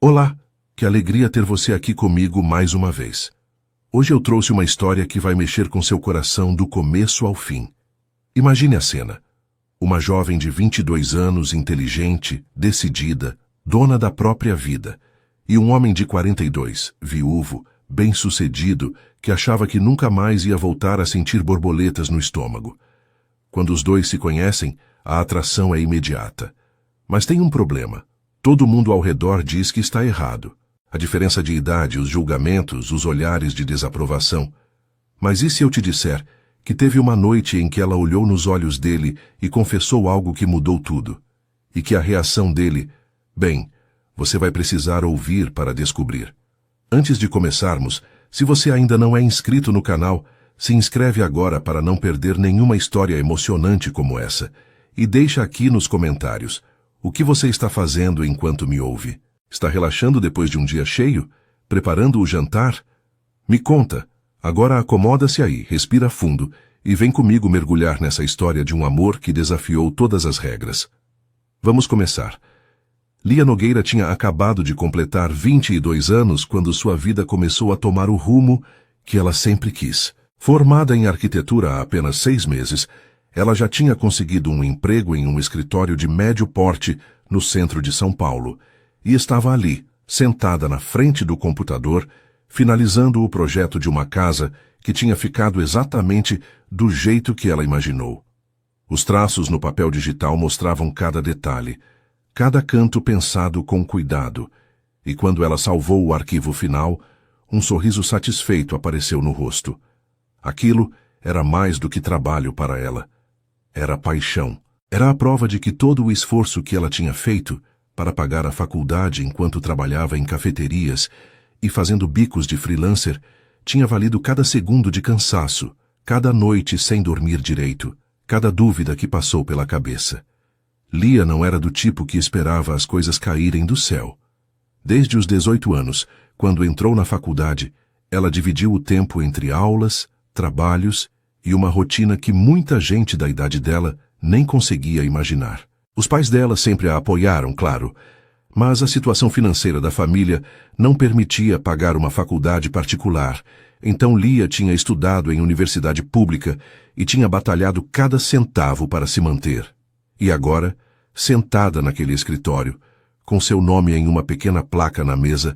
Olá, que alegria ter você aqui comigo mais uma vez. Hoje eu trouxe uma história que vai mexer com seu coração do começo ao fim. Imagine a cena. Uma jovem de 22 anos, inteligente, decidida, dona da própria vida, e um homem de 42, viúvo, bem-sucedido, que achava que nunca mais ia voltar a sentir borboletas no estômago. Quando os dois se conhecem, a atração é imediata. Mas tem um problema. Todo mundo ao redor diz que está errado. A diferença de idade, os julgamentos, os olhares de desaprovação. Mas e se eu te disser que teve uma noite em que ela olhou nos olhos dele e confessou algo que mudou tudo? E que a reação dele, bem, você vai precisar ouvir para descobrir. Antes de começarmos, se você ainda não é inscrito no canal, se inscreve agora para não perder nenhuma história emocionante como essa. E deixa aqui nos comentários o que você está fazendo enquanto me ouve. Está relaxando depois de um dia cheio? Preparando o jantar? Me conta. Agora acomoda-se aí, respira fundo e vem comigo mergulhar nessa história de um amor que desafiou todas as regras. Vamos começar. Lia Nogueira tinha acabado de completar 22 anos quando sua vida começou a tomar o rumo que ela sempre quis. Formada em arquitetura há apenas 6 meses, ela já tinha conseguido um emprego em um escritório de médio porte no centro de São Paulo e estava ali, sentada na frente do computador, finalizando o projeto de uma casa que tinha ficado exatamente do jeito que ela imaginou. Os traços no papel digital mostravam cada detalhe, cada canto pensado com cuidado, e quando ela salvou o arquivo final, um sorriso satisfeito apareceu no rosto. Aquilo era mais do que trabalho para ela. Era paixão. Era a prova de que todo o esforço que ela tinha feito para pagar a faculdade enquanto trabalhava em cafeterias e fazendo bicos de freelancer tinha valido cada segundo de cansaço, cada noite sem dormir direito, cada dúvida que passou pela cabeça. Lia não era do tipo que esperava as coisas caírem do céu. Desde os 18 anos, quando entrou na faculdade, ela dividiu o tempo entre aulas, trabalhos e uma rotina que muita gente da idade dela nem conseguia imaginar. Os pais dela sempre a apoiaram, claro, mas a situação financeira da família não permitia pagar uma faculdade particular, então Lia tinha estudado em universidade pública e tinha batalhado cada centavo para se manter. E agora, sentada naquele escritório, com seu nome em uma pequena placa na mesa,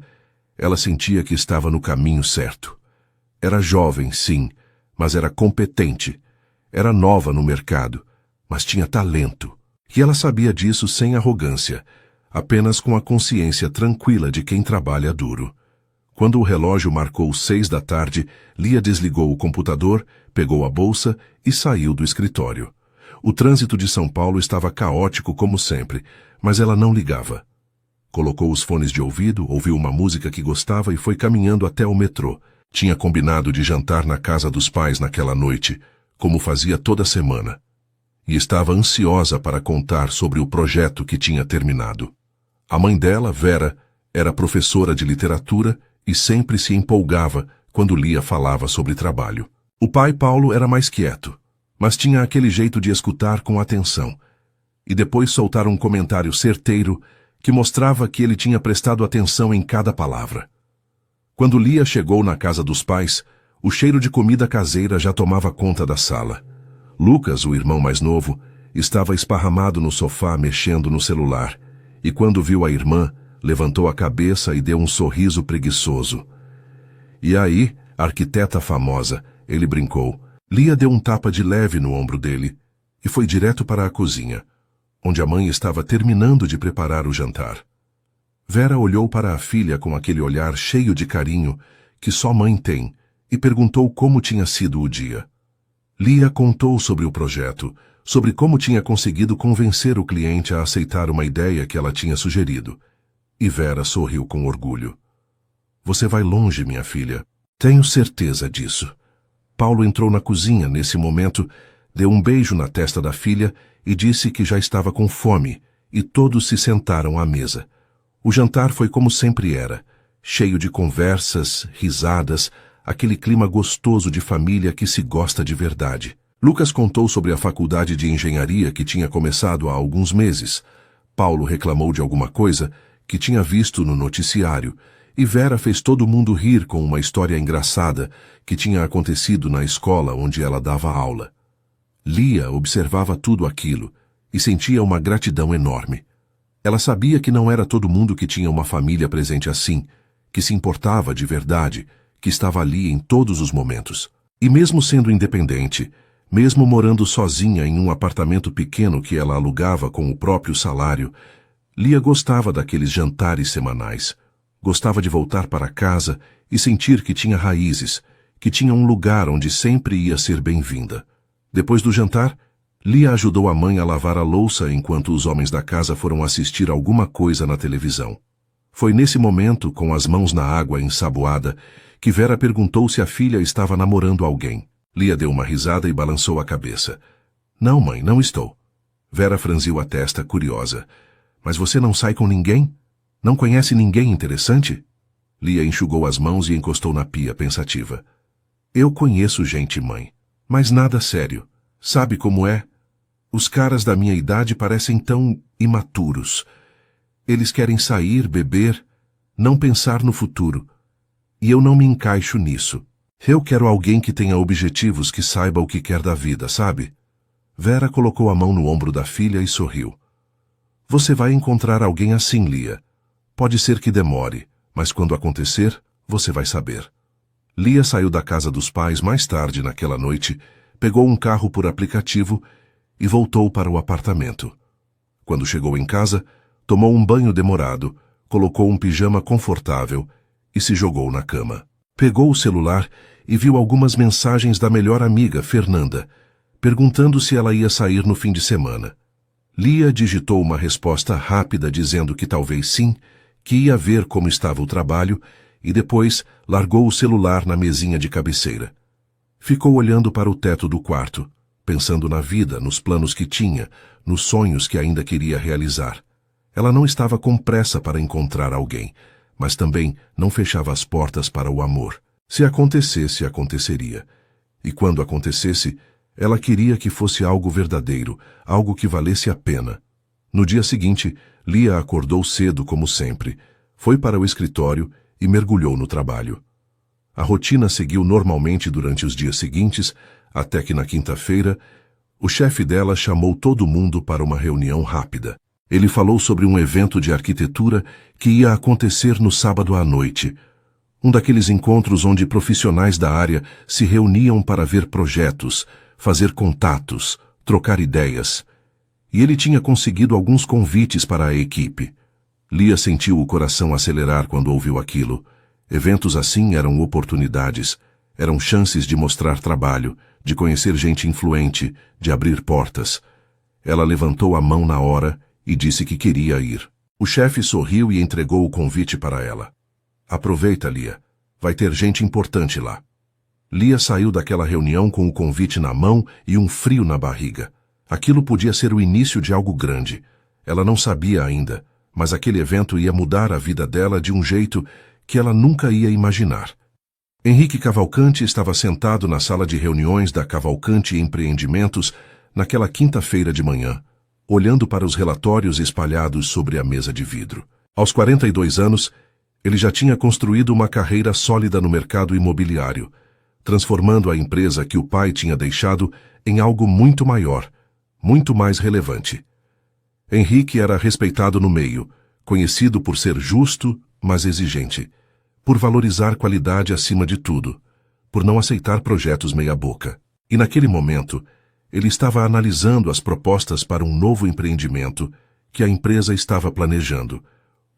ela sentia que estava no caminho certo. Era jovem, sim, mas era competente. Era nova no mercado, mas tinha talento. E ela sabia disso sem arrogância, apenas com a consciência tranquila de quem trabalha duro. Quando o relógio marcou 6 da tarde, Lia desligou o computador, pegou a bolsa e saiu do escritório. O trânsito de São Paulo estava caótico como sempre, mas ela não ligava. Colocou os fones de ouvido, ouviu uma música que gostava e foi caminhando até o metrô. Tinha combinado de jantar na casa dos pais naquela noite, como fazia toda semana. E estava ansiosa para contar sobre o projeto que tinha terminado. A mãe dela, Vera, era professora de literatura e sempre se empolgava quando Lia falava sobre trabalho. O pai, Paulo, era mais quieto, mas tinha aquele jeito de escutar com atenção, e depois soltar um comentário certeiro que mostrava que ele tinha prestado atenção em cada palavra. Quando Lia chegou na casa dos pais, o cheiro de comida caseira já tomava conta da sala. Lucas, o irmão mais novo, estava esparramado no sofá mexendo no celular, e quando viu a irmã, levantou a cabeça e deu um sorriso preguiçoso. E aí, arquiteta famosa, ele brincou. Lia deu um tapa de leve no ombro dele e foi direto para a cozinha, onde a mãe estava terminando de preparar o jantar. Vera olhou para a filha com aquele olhar cheio de carinho que só mãe tem e perguntou como tinha sido o dia. Lia contou sobre o projeto, sobre como tinha conseguido convencer o cliente a aceitar uma ideia que ela tinha sugerido. E Vera sorriu com orgulho. Você vai longe, minha filha. Tenho certeza disso. Paulo entrou na cozinha nesse momento, deu um beijo na testa da filha e disse que já estava com fome, e todos se sentaram à mesa. O jantar foi como sempre era, cheio de conversas, risadas, aquele clima gostoso de família que se gosta de verdade. Lucas contou sobre a faculdade de engenharia que tinha começado há alguns meses. Paulo reclamou de alguma coisa que tinha visto no noticiário, e Vera fez todo mundo rir com uma história engraçada que tinha acontecido na escola onde ela dava aula. Lia observava tudo aquilo e sentia uma gratidão enorme. Ela sabia que não era todo mundo que tinha uma família presente assim, que se importava de verdade, que estava ali em todos os momentos. E mesmo sendo independente, mesmo morando sozinha em um apartamento pequeno que ela alugava com o próprio salário, Lia gostava daqueles jantares semanais. Gostava de voltar para casa e sentir que tinha raízes, que tinha um lugar onde sempre ia ser bem-vinda. Depois do jantar, Lia ajudou a mãe a lavar a louça enquanto os homens da casa foram assistir alguma coisa na televisão. Foi nesse momento, com as mãos na água ensaboada, que Vera perguntou se a filha estava namorando alguém. Lia deu uma risada e balançou a cabeça. Não, mãe, não estou. Vera franziu a testa, curiosa. Mas você não sai com ninguém? Não conhece ninguém interessante? Lia enxugou as mãos e encostou na pia, pensativa. Eu conheço gente, mãe, mas nada sério. Sabe como é? Os caras da minha idade parecem tão imaturos. Eles querem sair, beber, não pensar no futuro. E eu não me encaixo nisso. Eu quero alguém que tenha objetivos, que saiba o que quer da vida, sabe? Vera colocou a mão no ombro da filha e sorriu. Você vai encontrar alguém assim, Lia. Pode ser que demore, mas quando acontecer, você vai saber. Lia saiu da casa dos pais mais tarde naquela noite, pegou um carro por aplicativo e voltou para o apartamento. Quando chegou em casa, tomou um banho demorado, colocou um pijama confortável e se jogou na cama. Pegou o celular e viu algumas mensagens da melhor amiga, Fernanda, perguntando se ela ia sair no fim de semana. Lia digitou uma resposta rápida dizendo que talvez sim, que ia ver como estava o trabalho e depois largou o celular na mesinha de cabeceira. Ficou olhando para o teto do quarto, pensando na vida, nos planos que tinha, nos sonhos que ainda queria realizar. Ela não estava com pressa para encontrar alguém, mas também não fechava as portas para o amor. Se acontecesse, aconteceria. E quando acontecesse, ela queria que fosse algo verdadeiro, algo que valesse a pena. No dia seguinte, Lia acordou cedo como sempre, foi para o escritório e mergulhou no trabalho. A rotina seguiu normalmente durante os dias seguintes, até que na quinta-feira, o chefe dela chamou todo mundo para uma reunião rápida. Ele falou sobre um evento de arquitetura que ia acontecer no sábado à noite, um daqueles encontros onde profissionais da área se reuniam para ver projetos, fazer contatos, trocar ideias. E ele tinha conseguido alguns convites para a equipe. Lia sentiu o coração acelerar quando ouviu aquilo. Eventos assim eram oportunidades, eram chances de mostrar trabalho, de conhecer gente influente, de abrir portas. Ela levantou a mão na hora e disse que queria ir. O chefe sorriu e entregou o convite para ela. Aproveita, Lia. Vai ter gente importante lá. Lia saiu daquela reunião com o convite na mão e um frio na barriga. Aquilo podia ser o início de algo grande. Ela não sabia ainda, mas aquele evento ia mudar a vida dela de um jeito que ela nunca ia imaginar. Henrique Cavalcante estava sentado na sala de reuniões da Cavalcante Empreendimentos naquela quinta-feira de manhã, olhando para os relatórios espalhados sobre a mesa de vidro. Aos 42 anos, ele já tinha construído uma carreira sólida no mercado imobiliário, transformando a empresa que o pai tinha deixado em algo muito maior, muito mais relevante. Henrique era respeitado no meio, conhecido por ser justo, mas exigente, por valorizar qualidade acima de tudo, por não aceitar projetos meia-boca. E naquele momento, ele estava analisando as propostas para um novo empreendimento que a empresa estava planejando,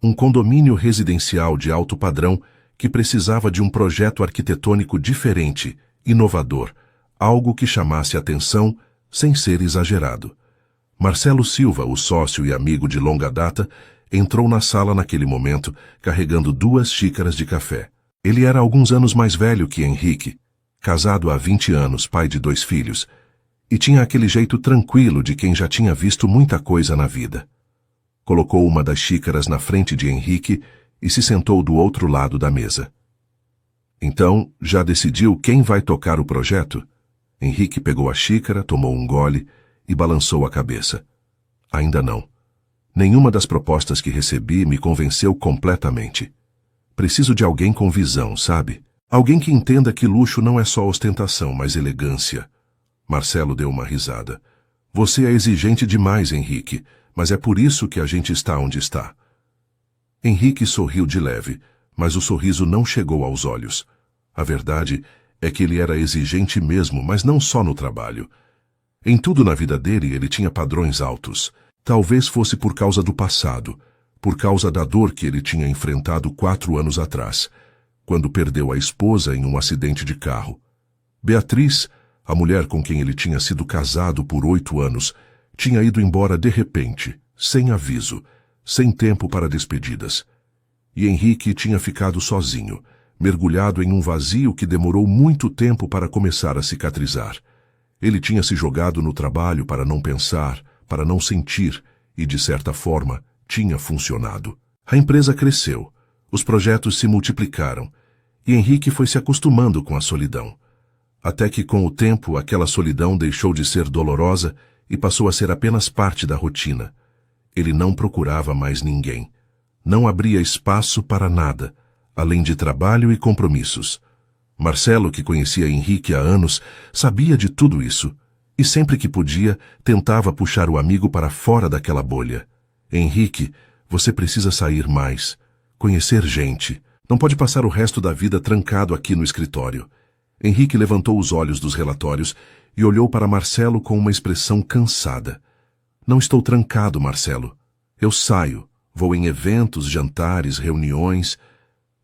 um condomínio residencial de alto padrão que precisava de um projeto arquitetônico diferente, inovador, algo que chamasse atenção sem ser exagerado. Marcelo Silva, o sócio e amigo de longa data, entrou na sala naquele momento, carregando 2 xícaras de café. Ele era alguns anos mais velho que Henrique, casado há 20 anos, pai de 2 filhos, e tinha aquele jeito tranquilo de quem já tinha visto muita coisa na vida. Colocou uma das xícaras na frente de Henrique e se sentou do outro lado da mesa. Então, já decidiu quem vai tocar o projeto? Henrique pegou a xícara, tomou um gole e balançou a cabeça. Ainda não. Nenhuma das propostas que recebi me convenceu completamente. Preciso de alguém com visão, sabe? Alguém que entenda que luxo não é só ostentação, mas elegância. Marcelo deu uma risada. Você é exigente demais, Henrique, mas é por isso que a gente está onde está. Henrique sorriu de leve, mas o sorriso não chegou aos olhos. A verdade é que ele era exigente mesmo, mas não só no trabalho. Em tudo na vida dele, ele tinha padrões altos. Talvez fosse por causa do passado, por causa da dor que ele tinha enfrentado 4 anos atrás, quando perdeu a esposa em um acidente de carro. Beatriz, a mulher com quem ele tinha sido casado por 8 anos, tinha ido embora de repente, sem aviso, sem tempo para despedidas. E Henrique tinha ficado sozinho, mergulhado em um vazio que demorou muito tempo para começar a cicatrizar. Ele tinha se jogado no trabalho para não pensar, para não sentir, e de certa forma, tinha funcionado. A empresa cresceu, os projetos se multiplicaram, e Henrique foi se acostumando com a solidão. Até que, com o tempo, aquela solidão deixou de ser dolorosa e passou a ser apenas parte da rotina. Ele não procurava mais ninguém. Não abria espaço para nada, além de trabalho e compromissos. Marcelo, que conhecia Henrique há anos, sabia de tudo isso, e sempre que podia, tentava puxar o amigo para fora daquela bolha. Henrique, você precisa sair mais, conhecer gente. Não pode passar o resto da vida trancado aqui no escritório. Henrique levantou os olhos dos relatórios e olhou para Marcelo com uma expressão cansada. Não estou trancado, Marcelo. Eu saio, vou em eventos, jantares, reuniões.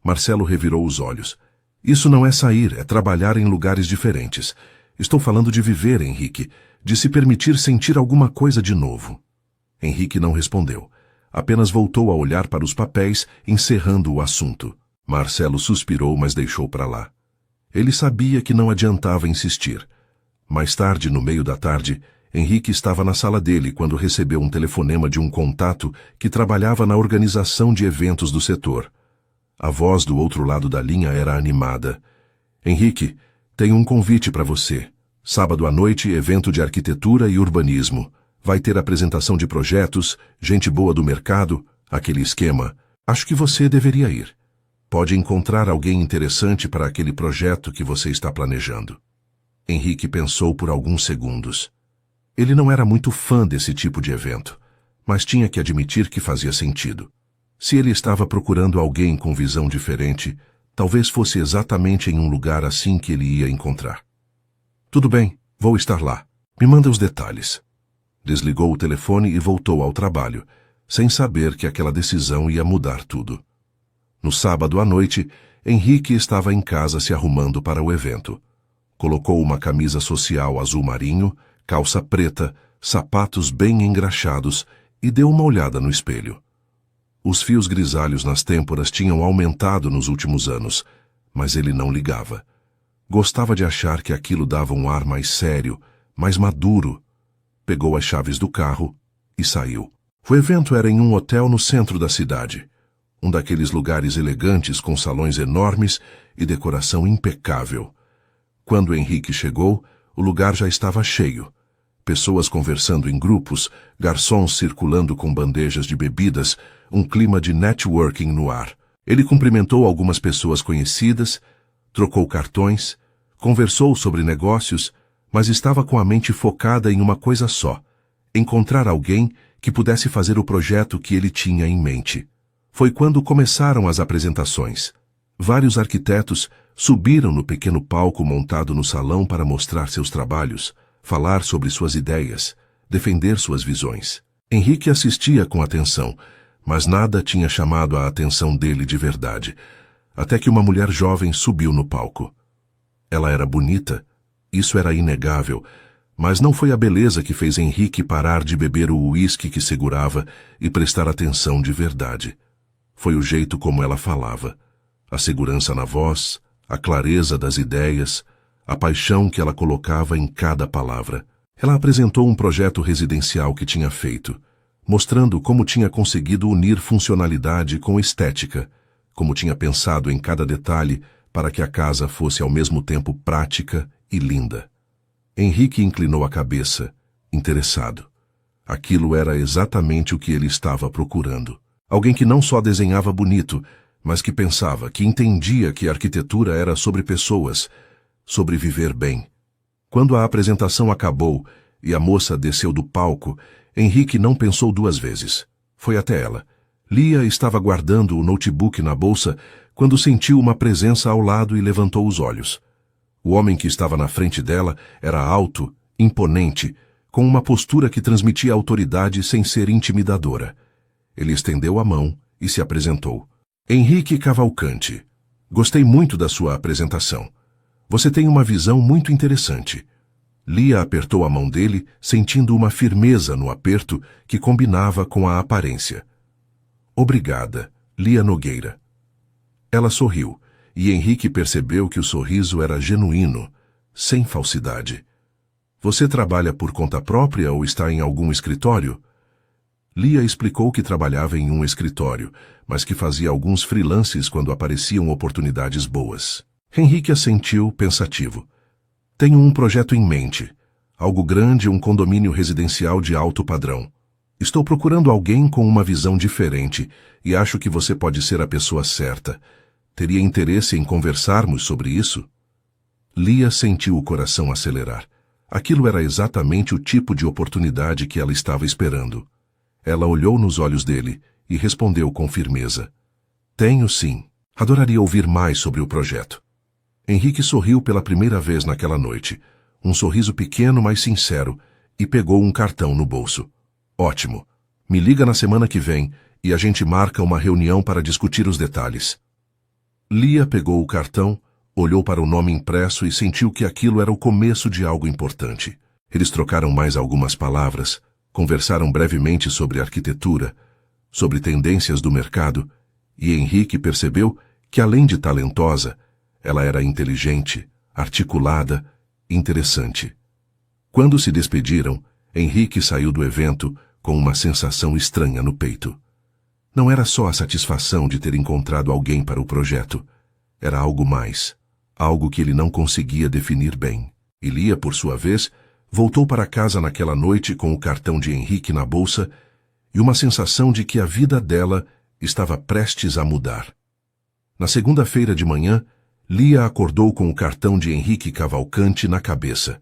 Marcelo revirou os olhos. Isso não é sair, é trabalhar em lugares diferentes. Estou falando de viver, Henrique, de se permitir sentir alguma coisa de novo. Henrique não respondeu. Apenas voltou a olhar para os papéis, encerrando o assunto. Marcelo suspirou, mas deixou para lá. Ele sabia que não adiantava insistir. Mais tarde, no meio da tarde, Henrique estava na sala dele quando recebeu um telefonema de um contato que trabalhava na organização de eventos do setor. A voz do outro lado da linha era animada. Henrique, tenho um convite para você. Sábado à noite, evento de arquitetura e urbanismo. Vai ter apresentação de projetos, gente boa do mercado, aquele esquema. Acho que você deveria ir. Pode encontrar alguém interessante para aquele projeto que você está planejando. Henrique pensou por alguns segundos. Ele não era muito fã desse tipo de evento, mas tinha que admitir que fazia sentido. Se ele estava procurando alguém com visão diferente, talvez fosse exatamente em um lugar assim que ele ia encontrar. Tudo bem, vou estar lá. Me manda os detalhes. Desligou o telefone e voltou ao trabalho, sem saber que aquela decisão ia mudar tudo. No sábado à noite, Henrique estava em casa se arrumando para o evento. Colocou uma camisa social azul marinho, calça preta, sapatos bem engraxados e deu uma olhada no espelho. Os fios grisalhos nas têmporas tinham aumentado nos últimos anos, mas ele não ligava. Gostava de achar que aquilo dava um ar mais sério, mais maduro. Pegou as chaves do carro e saiu. O evento era em um hotel no centro da cidade. Um daqueles lugares elegantes com salões enormes e decoração impecável. Quando Henrique chegou, o lugar já estava cheio. Pessoas conversando em grupos, garçons circulando com bandejas de bebidas, um clima de networking no ar. Ele cumprimentou algumas pessoas conhecidas, trocou cartões, conversou sobre negócios, mas estava com a mente focada em uma coisa só: encontrar alguém que pudesse fazer o projeto que ele tinha em mente. Foi quando começaram as apresentações. Vários arquitetos subiram no pequeno palco montado no salão para mostrar seus trabalhos, falar sobre suas ideias, defender suas visões. Henrique assistia com atenção, mas nada tinha chamado a atenção dele de verdade, até que uma mulher jovem subiu no palco. Ela era bonita, isso era inegável, mas não foi a beleza que fez Henrique parar de beber o uísque que segurava e prestar atenção de verdade. Foi o jeito como ela falava, a segurança na voz, a clareza das ideias, a paixão que ela colocava em cada palavra. Ela apresentou um projeto residencial que tinha feito, mostrando como tinha conseguido unir funcionalidade com estética, como tinha pensado em cada detalhe para que a casa fosse ao mesmo tempo prática e linda. Henrique inclinou a cabeça, interessado. Aquilo era exatamente o que ele estava procurando. Alguém que não só desenhava bonito, mas que pensava, que entendia que a arquitetura era sobre pessoas, sobre viver bem. Quando a apresentação acabou e a moça desceu do palco, Henrique não pensou duas vezes. Foi até ela. Lia estava guardando o notebook na bolsa quando sentiu uma presença ao lado e levantou os olhos. O homem que estava na frente dela era alto, imponente, com uma postura que transmitia autoridade sem ser intimidadora. Ele estendeu a mão e se apresentou. Henrique Cavalcante, gostei muito da sua apresentação. Você tem uma visão muito interessante. Lia apertou a mão dele, sentindo uma firmeza no aperto que combinava com a aparência. Obrigada, Lia Nogueira. Ela sorriu, e Henrique percebeu que o sorriso era genuíno, sem falsidade. Você trabalha por conta própria ou está em algum escritório? Lia explicou que trabalhava em um escritório, mas que fazia alguns freelances quando apareciam oportunidades boas. Henrique assentiu, pensativo. Tenho um projeto em mente. Algo grande, um condomínio residencial de alto padrão. Estou procurando alguém com uma visão diferente e acho que você pode ser a pessoa certa. Teria interesse em conversarmos sobre isso? Lia sentiu o coração acelerar. Aquilo era exatamente o tipo de oportunidade que ela estava esperando. Ela olhou nos olhos dele e respondeu com firmeza. Tenho sim. Adoraria ouvir mais sobre o projeto. Henrique sorriu pela primeira vez naquela noite, um sorriso pequeno, mas sincero, e pegou um cartão no bolso. Ótimo. Me liga na semana que vem e a gente marca uma reunião para discutir os detalhes. Lia pegou o cartão, olhou para o nome impresso e sentiu que aquilo era o começo de algo importante. Eles trocaram mais algumas palavras, conversaram brevemente sobre arquitetura, sobre tendências do mercado, e Henrique percebeu que, além de talentosa, ela era inteligente, articulada, interessante. Quando se despediram, Henrique saiu do evento com uma sensação estranha no peito. Não era só a satisfação de ter encontrado alguém para o projeto. Era algo mais, algo que ele não conseguia definir bem. E Lia, por sua vez, voltou para casa naquela noite com o cartão de Henrique na bolsa e uma sensação de que a vida dela estava prestes a mudar. Na segunda-feira de manhã, Lia acordou com o cartão de Henrique Cavalcante na cabeça.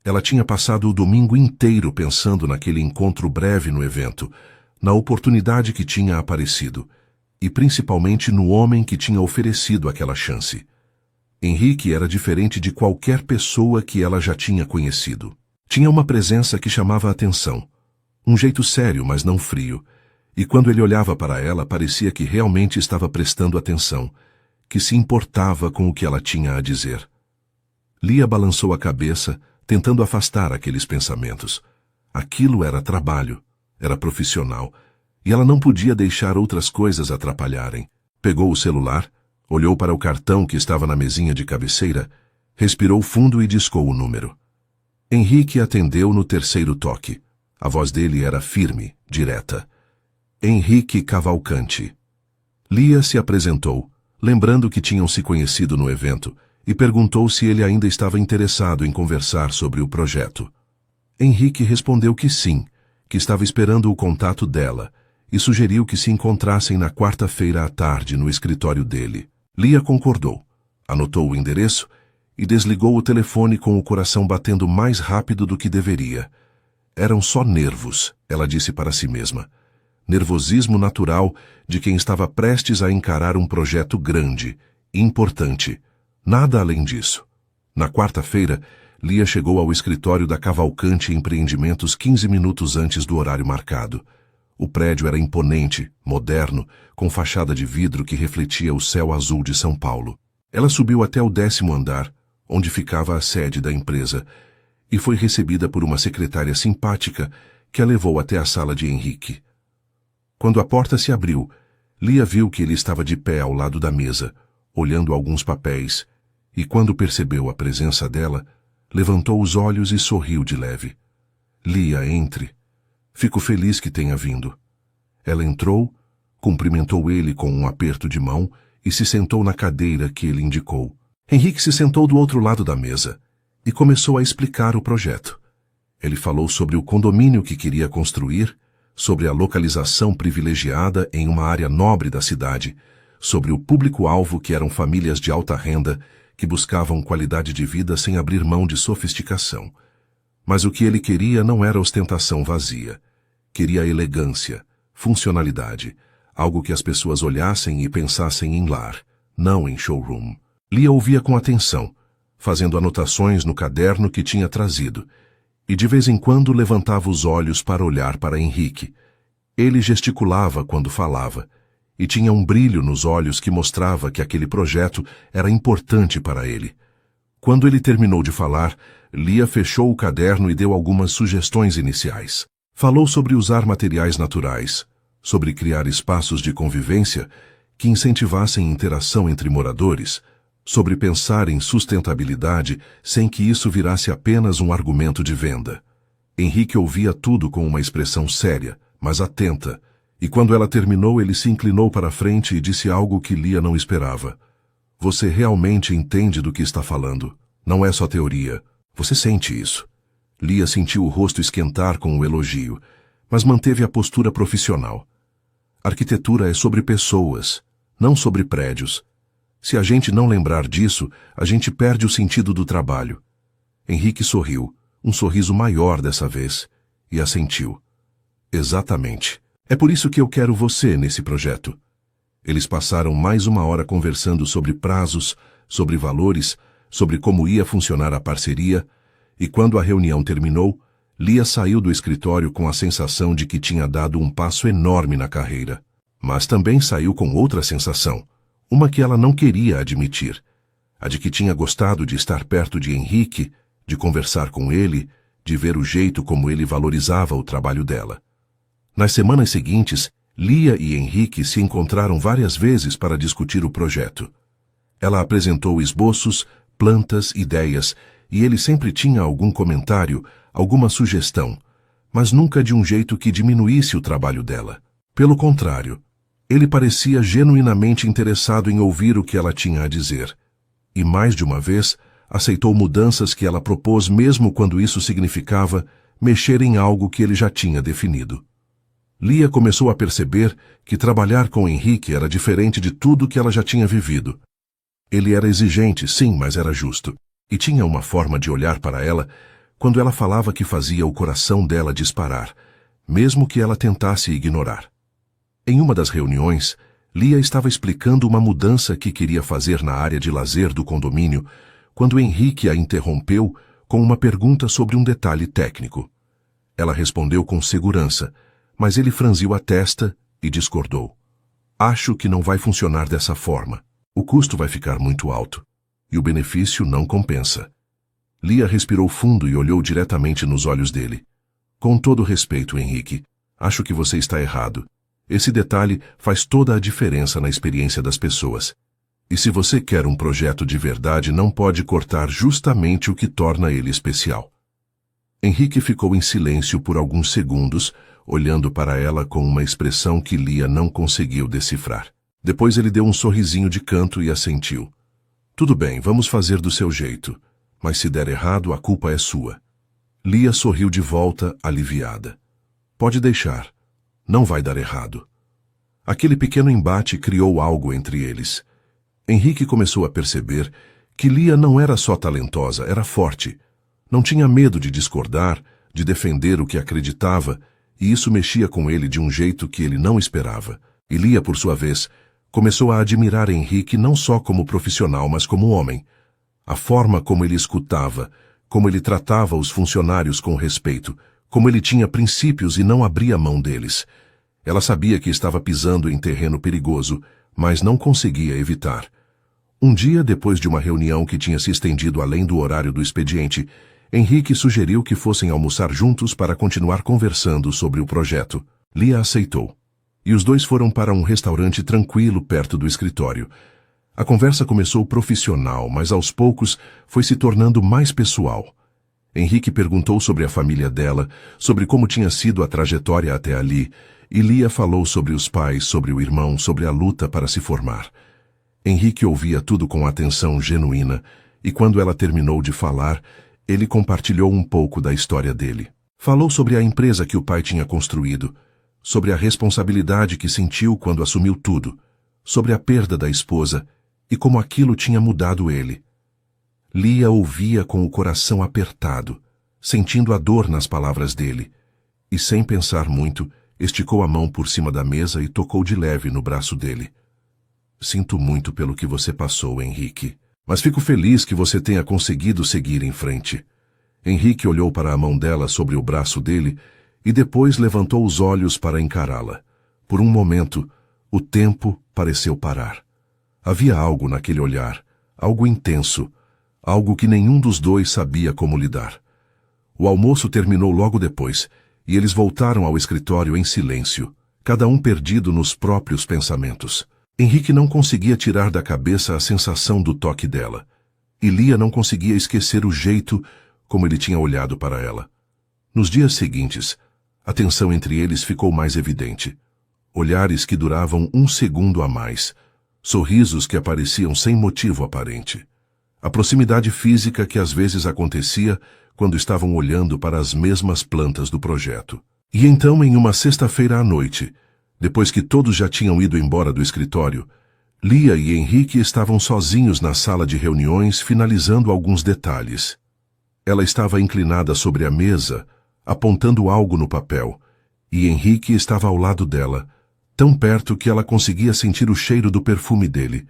Ela tinha passado o domingo inteiro pensando naquele encontro breve no evento, na oportunidade que tinha aparecido, e principalmente no homem que tinha oferecido aquela chance. Henrique era diferente de qualquer pessoa que ela já tinha conhecido. Tinha uma presença que chamava a atenção, um jeito sério, mas não frio, e quando ele olhava para ela parecia que realmente estava prestando atenção, que se importava com o que ela tinha a dizer. Lia balançou a cabeça, tentando afastar aqueles pensamentos. Aquilo era trabalho, era profissional, e ela não podia deixar outras coisas atrapalharem. Pegou o celular, olhou para o cartão que estava na mesinha de cabeceira, respirou fundo e discou o número. Henrique atendeu no terceiro toque. A voz dele era firme, direta. Henrique Cavalcante. Lia se apresentou, lembrando que tinham se conhecido no evento, e perguntou se ele ainda estava interessado em conversar sobre o projeto. Henrique respondeu que sim, que estava esperando o contato dela, e sugeriu que se encontrassem na quarta-feira à tarde no escritório dele. Lia concordou, anotou o endereço e desligou o telefone com o coração batendo mais rápido do que deveria. Eram só nervos, ela disse para si mesma. Nervosismo natural de quem estava prestes a encarar um projeto grande, importante. Nada além disso. Na quarta-feira, Lia chegou ao escritório da Cavalcante Empreendimentos 15 minutos antes do horário marcado. O prédio era imponente, moderno, com fachada de vidro que refletia o céu azul de São Paulo. Ela subiu até o 10º andar, onde ficava a sede da empresa, e foi recebida por uma secretária simpática que a levou até a sala de Henrique. Quando a porta se abriu, Lia viu que ele estava de pé ao lado da mesa, olhando alguns papéis, e quando percebeu a presença dela, levantou os olhos e sorriu de leve. Lia, entre. Fico feliz que tenha vindo. Ela entrou, cumprimentou ele com um aperto de mão e se sentou na cadeira que ele indicou. Henrique se sentou do outro lado da mesa e começou a explicar o projeto. Ele falou sobre o condomínio que queria construir, sobre a localização privilegiada em uma área nobre da cidade, sobre o público-alvo que eram famílias de alta renda que buscavam qualidade de vida sem abrir mão de sofisticação. Mas o que ele queria não era ostentação vazia. Queria elegância, funcionalidade, algo que as pessoas olhassem e pensassem em lar, não em showroom. Lia ouvia com atenção, fazendo anotações no caderno que tinha trazido, e de vez em quando levantava os olhos para olhar para Henrique. Ele gesticulava quando falava, e tinha um brilho nos olhos que mostrava que aquele projeto era importante para ele. Quando ele terminou de falar, Lia fechou o caderno e deu algumas sugestões iniciais. Falou sobre usar materiais naturais, sobre criar espaços de convivência que incentivassem interação entre moradores, sobre pensar em sustentabilidade sem que isso virasse apenas um argumento de venda. Henrique ouvia tudo com uma expressão séria, mas atenta, e quando ela terminou ele se inclinou para a frente e disse algo que Lia não esperava. Você realmente entende do que está falando. Não é só teoria. Você sente isso. Lia sentiu o rosto esquentar com o elogio, mas manteve a postura profissional. Arquitetura é sobre pessoas, não sobre prédios. Se a gente não lembrar disso, a gente perde o sentido do trabalho. Henrique sorriu, um sorriso maior dessa vez, e assentiu. Exatamente. É por isso que eu quero você nesse projeto. Eles passaram mais uma hora conversando sobre prazos, sobre valores, sobre como ia funcionar a parceria, e quando a reunião terminou, Lia saiu do escritório com a sensação de que tinha dado um passo enorme na carreira. Mas também saiu com outra sensação, uma que ela não queria admitir, a de que tinha gostado de estar perto de Henrique, de conversar com ele, de ver o jeito como ele valorizava o trabalho dela. Nas semanas seguintes, Lia e Henrique se encontraram várias vezes para discutir o projeto. Ela apresentou esboços, plantas, ideias, e ele sempre tinha algum comentário, alguma sugestão, mas nunca de um jeito que diminuísse o trabalho dela. Pelo contrário, ele parecia genuinamente interessado em ouvir o que ela tinha a dizer. E mais de uma vez, aceitou mudanças que ela propôs mesmo quando isso significava mexer em algo que ele já tinha definido. Lia começou a perceber que trabalhar com Henrique era diferente de tudo que ela já tinha vivido. Ele era exigente, sim, mas era justo. E tinha uma forma de olhar para ela quando ela falava que fazia o coração dela disparar, mesmo que ela tentasse ignorar. Em uma das reuniões, Lia estava explicando uma mudança que queria fazer na área de lazer do condomínio, quando Henrique a interrompeu com uma pergunta sobre um detalhe técnico. Ela respondeu com segurança, mas ele franziu a testa e discordou. Acho que não vai funcionar dessa forma. O custo vai ficar muito alto. E o benefício não compensa. Lia respirou fundo e olhou diretamente nos olhos dele. Com todo respeito, Henrique, acho que você está errado. Esse detalhe faz toda a diferença na experiência das pessoas. E se você quer um projeto de verdade, não pode cortar justamente o que torna ele especial. Henrique ficou em silêncio por alguns segundos, olhando para ela com uma expressão que Lia não conseguiu decifrar. Depois ele deu um sorrisinho de canto e assentiu. Tudo bem, vamos fazer do seu jeito, mas se der errado, a culpa é sua. Lia sorriu de volta, aliviada. Pode deixar. Não vai dar errado. Aquele pequeno embate criou algo entre eles. Henrique começou a perceber que Lia não era só talentosa, era forte. Não tinha medo de discordar, de defender o que acreditava, e isso mexia com ele de um jeito que ele não esperava. E Lia, por sua vez, começou a admirar Henrique não só como profissional, mas como homem. A forma como ele escutava, como ele tratava os funcionários com respeito, como ele tinha princípios e não abria mão deles. Ela sabia que estava pisando em terreno perigoso, mas não conseguia evitar. Um dia, depois de uma reunião que tinha se estendido além do horário do expediente, Henrique sugeriu que fossem almoçar juntos para continuar conversando sobre o projeto. Lia aceitou. E os dois foram para um restaurante tranquilo perto do escritório. A conversa começou profissional, mas aos poucos foi se tornando mais pessoal. Henrique perguntou sobre a família dela, sobre como tinha sido a trajetória até ali, e Lia falou sobre os pais, sobre o irmão, sobre a luta para se formar. Henrique ouvia tudo com atenção genuína, e quando ela terminou de falar, Ele compartilhou um pouco da história dele. Falou sobre a empresa que o pai tinha construído, sobre a responsabilidade que sentiu quando assumiu tudo, sobre a perda da esposa e como aquilo tinha mudado ele. Lia ouvia com o coração apertado, sentindo a dor nas palavras dele, e sem pensar muito, esticou a mão por cima da mesa e tocou de leve no braço dele. Sinto muito pelo que você passou, Henrique, mas fico feliz que você tenha conseguido seguir em frente. Henrique olhou para a mão dela sobre o braço dele e depois levantou os olhos para encará-la. Por um momento, o tempo pareceu parar. Havia algo naquele olhar, algo intenso, algo que nenhum dos dois sabia como lidar. O almoço terminou logo depois, e eles voltaram ao escritório em silêncio, cada um perdido nos próprios pensamentos. Henrique não conseguia tirar da cabeça a sensação do toque dela, e Lia não conseguia esquecer o jeito como ele tinha olhado para ela. Nos dias seguintes, a tensão entre eles ficou mais evidente. Olhares que duravam um segundo a mais, sorrisos que apareciam sem motivo aparente. A proximidade física que às vezes acontecia quando estavam olhando para as mesmas plantas do projeto. E então, em uma sexta-feira à noite, depois que todos já tinham ido embora do escritório, Lia e Henrique estavam sozinhos na sala de reuniões finalizando alguns detalhes. Ela estava inclinada sobre a mesa, apontando algo no papel, e Henrique estava ao lado dela, tão perto que ela conseguia sentir o cheiro do perfume dele.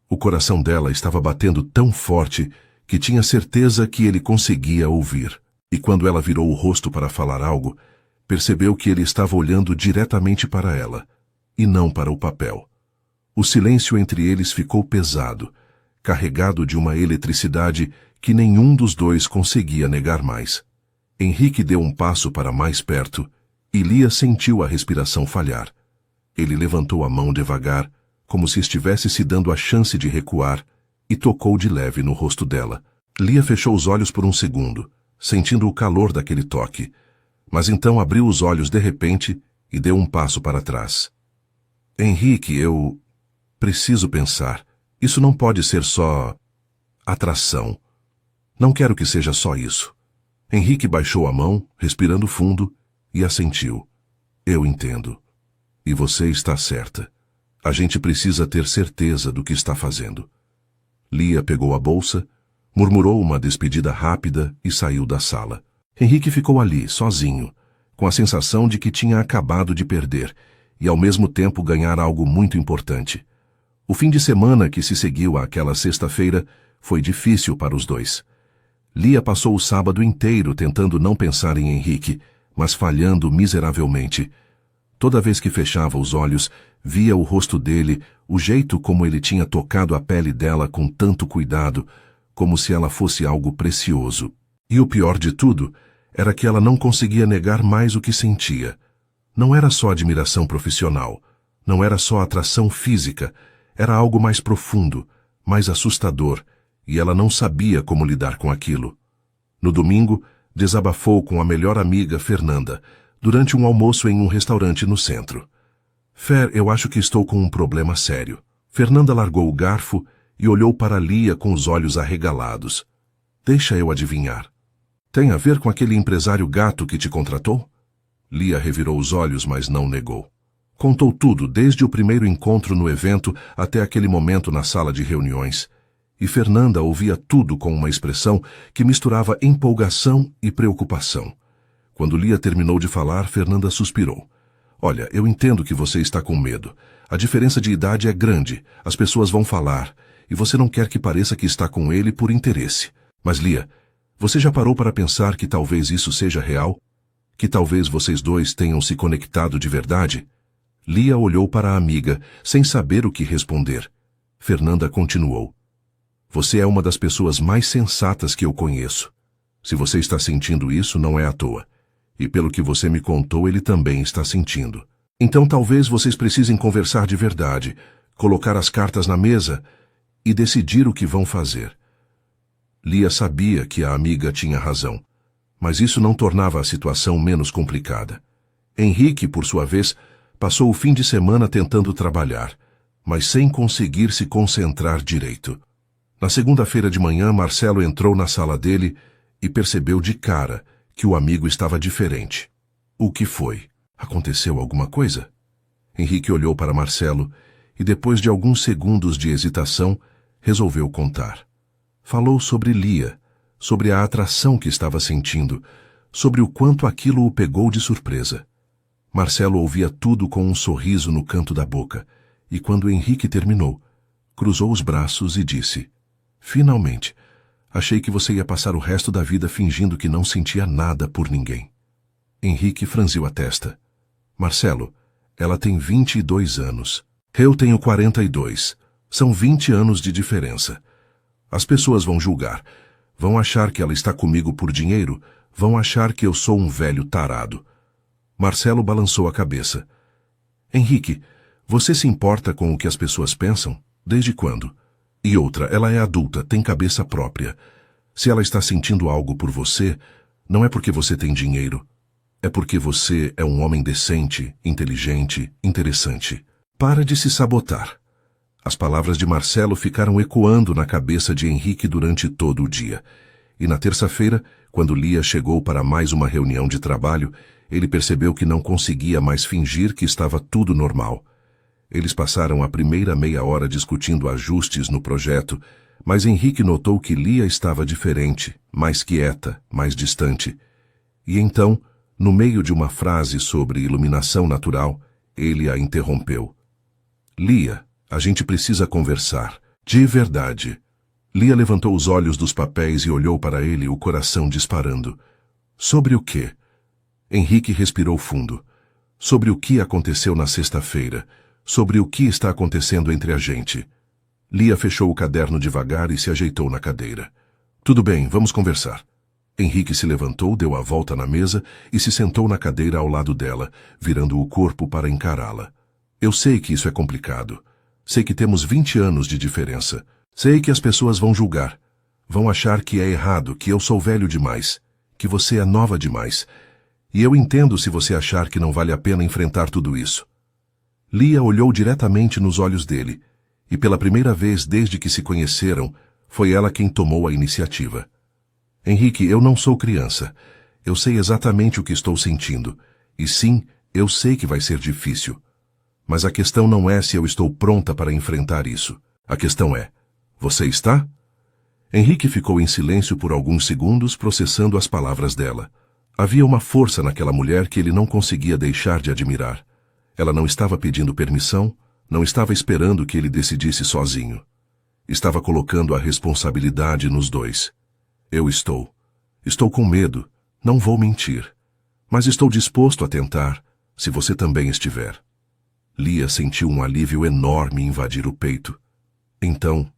O coração dela estava batendo tão forte que tinha certeza que ele conseguia ouvir. E quando ela virou o rosto para falar algo, percebeu que ele estava olhando diretamente para ela, e não para o papel. O silêncio entre eles ficou pesado, carregado de uma eletricidade que nenhum dos dois conseguia negar mais. Henrique deu um passo para mais perto, e Lia sentiu a respiração falhar. Ele levantou a mão devagar, como se estivesse se dando a chance de recuar, e tocou de leve no rosto dela. Lia fechou os olhos por um segundo, sentindo o calor daquele toque, mas então abriu os olhos de repente e deu um passo para trás. Henrique, eu preciso pensar. Isso não pode ser só atração. Não quero que seja só isso. Henrique baixou a mão, respirando fundo, e assentiu. Eu entendo. E você está certa. A gente precisa ter certeza do que está fazendo. Lia pegou a bolsa, murmurou uma despedida rápida e saiu da sala. Henrique ficou ali, sozinho, com a sensação de que tinha acabado de perder e ao mesmo tempo ganhar algo muito importante. O fim de semana que se seguiu àquela sexta-feira foi difícil para os dois. Lia passou o sábado inteiro tentando não pensar em Henrique, mas falhando miseravelmente. Toda vez que fechava os olhos, via o rosto dele, o jeito como ele tinha tocado a pele dela com tanto cuidado, como se ela fosse algo precioso. E o pior de tudo era que ela não conseguia negar mais o que sentia. Não era só admiração profissional, não era só atração física, era algo mais profundo, mais assustador, e ela não sabia como lidar com aquilo. No domingo, desabafou com a melhor amiga, Fernanda, durante um almoço em um restaurante no centro. Fer, eu acho que estou com um problema sério. Fernanda largou o garfo e olhou para Lia com os olhos arregalados. Deixa eu adivinhar. Tem a ver com aquele empresário gato que te contratou? Lia revirou os olhos, mas não negou. Contou tudo, desde o primeiro encontro no evento até aquele momento na sala de reuniões. E Fernanda ouvia tudo com uma expressão que misturava empolgação e preocupação. Quando Lia terminou de falar, Fernanda suspirou. Olha, eu entendo que você está com medo. A diferença de idade é grande, as pessoas vão falar, e você não quer que pareça que está com ele por interesse. Mas, Lia, você já parou para pensar que talvez isso seja real? Que talvez vocês dois tenham se conectado de verdade? Lia olhou para a amiga, sem saber o que responder. Fernanda continuou. Você é uma das pessoas mais sensatas que eu conheço. Se você está sentindo isso, não é à toa. E pelo que você me contou, ele também está sentindo. Então talvez vocês precisem conversar de verdade, colocar as cartas na mesa e decidir o que vão fazer. Lia sabia que a amiga tinha razão, mas isso não tornava a situação menos complicada. Henrique, por sua vez, passou o fim de semana tentando trabalhar, mas sem conseguir se concentrar direito. Na segunda-feira de manhã, Marcelo entrou na sala dele e percebeu de cara que o amigo estava diferente. O que foi? Aconteceu alguma coisa? Henrique olhou para Marcelo e, depois de alguns segundos de hesitação, resolveu contar. Falou sobre Lia, sobre a atração que estava sentindo, sobre o quanto aquilo o pegou de surpresa. Marcelo ouvia tudo com um sorriso no canto da boca, e quando Henrique terminou, cruzou os braços e disse: Finalmente, achei que você ia passar o resto da vida fingindo que não sentia nada por ninguém. Henrique franziu a testa. Marcelo, ela tem 22 anos. Eu tenho 42. São 20 anos de diferença. As pessoas vão julgar. Vão achar que ela está comigo por dinheiro. Vão achar que eu sou um velho tarado. Marcelo balançou a cabeça. Henrique, você se importa com o que as pessoas pensam? Desde quando? E outra, ela é adulta, tem cabeça própria. Se ela está sentindo algo por você, não é porque você tem dinheiro. É porque você é um homem decente, inteligente, interessante. Para de se sabotar. As palavras de Marcelo ficaram ecoando na cabeça de Henrique durante todo o dia. E na terça-feira, quando Lia chegou para mais uma reunião de trabalho, ele percebeu que não conseguia mais fingir que estava tudo normal. Eles passaram a primeira meia hora discutindo ajustes no projeto, mas Henrique notou que Lia estava diferente, mais quieta, mais distante. E então, no meio de uma frase sobre iluminação natural, ele a interrompeu. Lia, a gente precisa conversar. De verdade. Lia levantou os olhos dos papéis e olhou para ele, o coração disparando. Sobre o quê? Henrique respirou fundo. Sobre o que aconteceu na sexta-feira. Sobre o que está acontecendo entre a gente. Lia fechou o caderno devagar e se ajeitou na cadeira. Tudo bem, vamos conversar. Henrique se levantou, deu a volta na mesa e se sentou na cadeira ao lado dela, virando o corpo para encará-la. Eu sei que isso é complicado. Sei que temos 20 anos de diferença. Sei que as pessoas vão julgar. Vão achar que é errado, que eu sou velho demais, que você é nova demais. E eu entendo se você achar que não vale a pena enfrentar tudo isso. Lia olhou diretamente nos olhos dele, e pela primeira vez desde que se conheceram, foi ela quem tomou a iniciativa. Henrique, eu não sou criança. Eu sei exatamente o que estou sentindo. E sim, eu sei que vai ser difícil. Mas a questão não é se eu estou pronta para enfrentar isso. A questão é, você está? Henrique ficou em silêncio por alguns segundos, processando as palavras dela. Havia uma força naquela mulher que ele não conseguia deixar de admirar. Ela não estava pedindo permissão, não estava esperando que ele decidisse sozinho. Estava colocando a responsabilidade nos dois. Eu estou. Estou com medo, não vou mentir. Mas estou disposto a tentar, se você também estiver. Lia sentiu um alívio enorme invadir o peito. Então,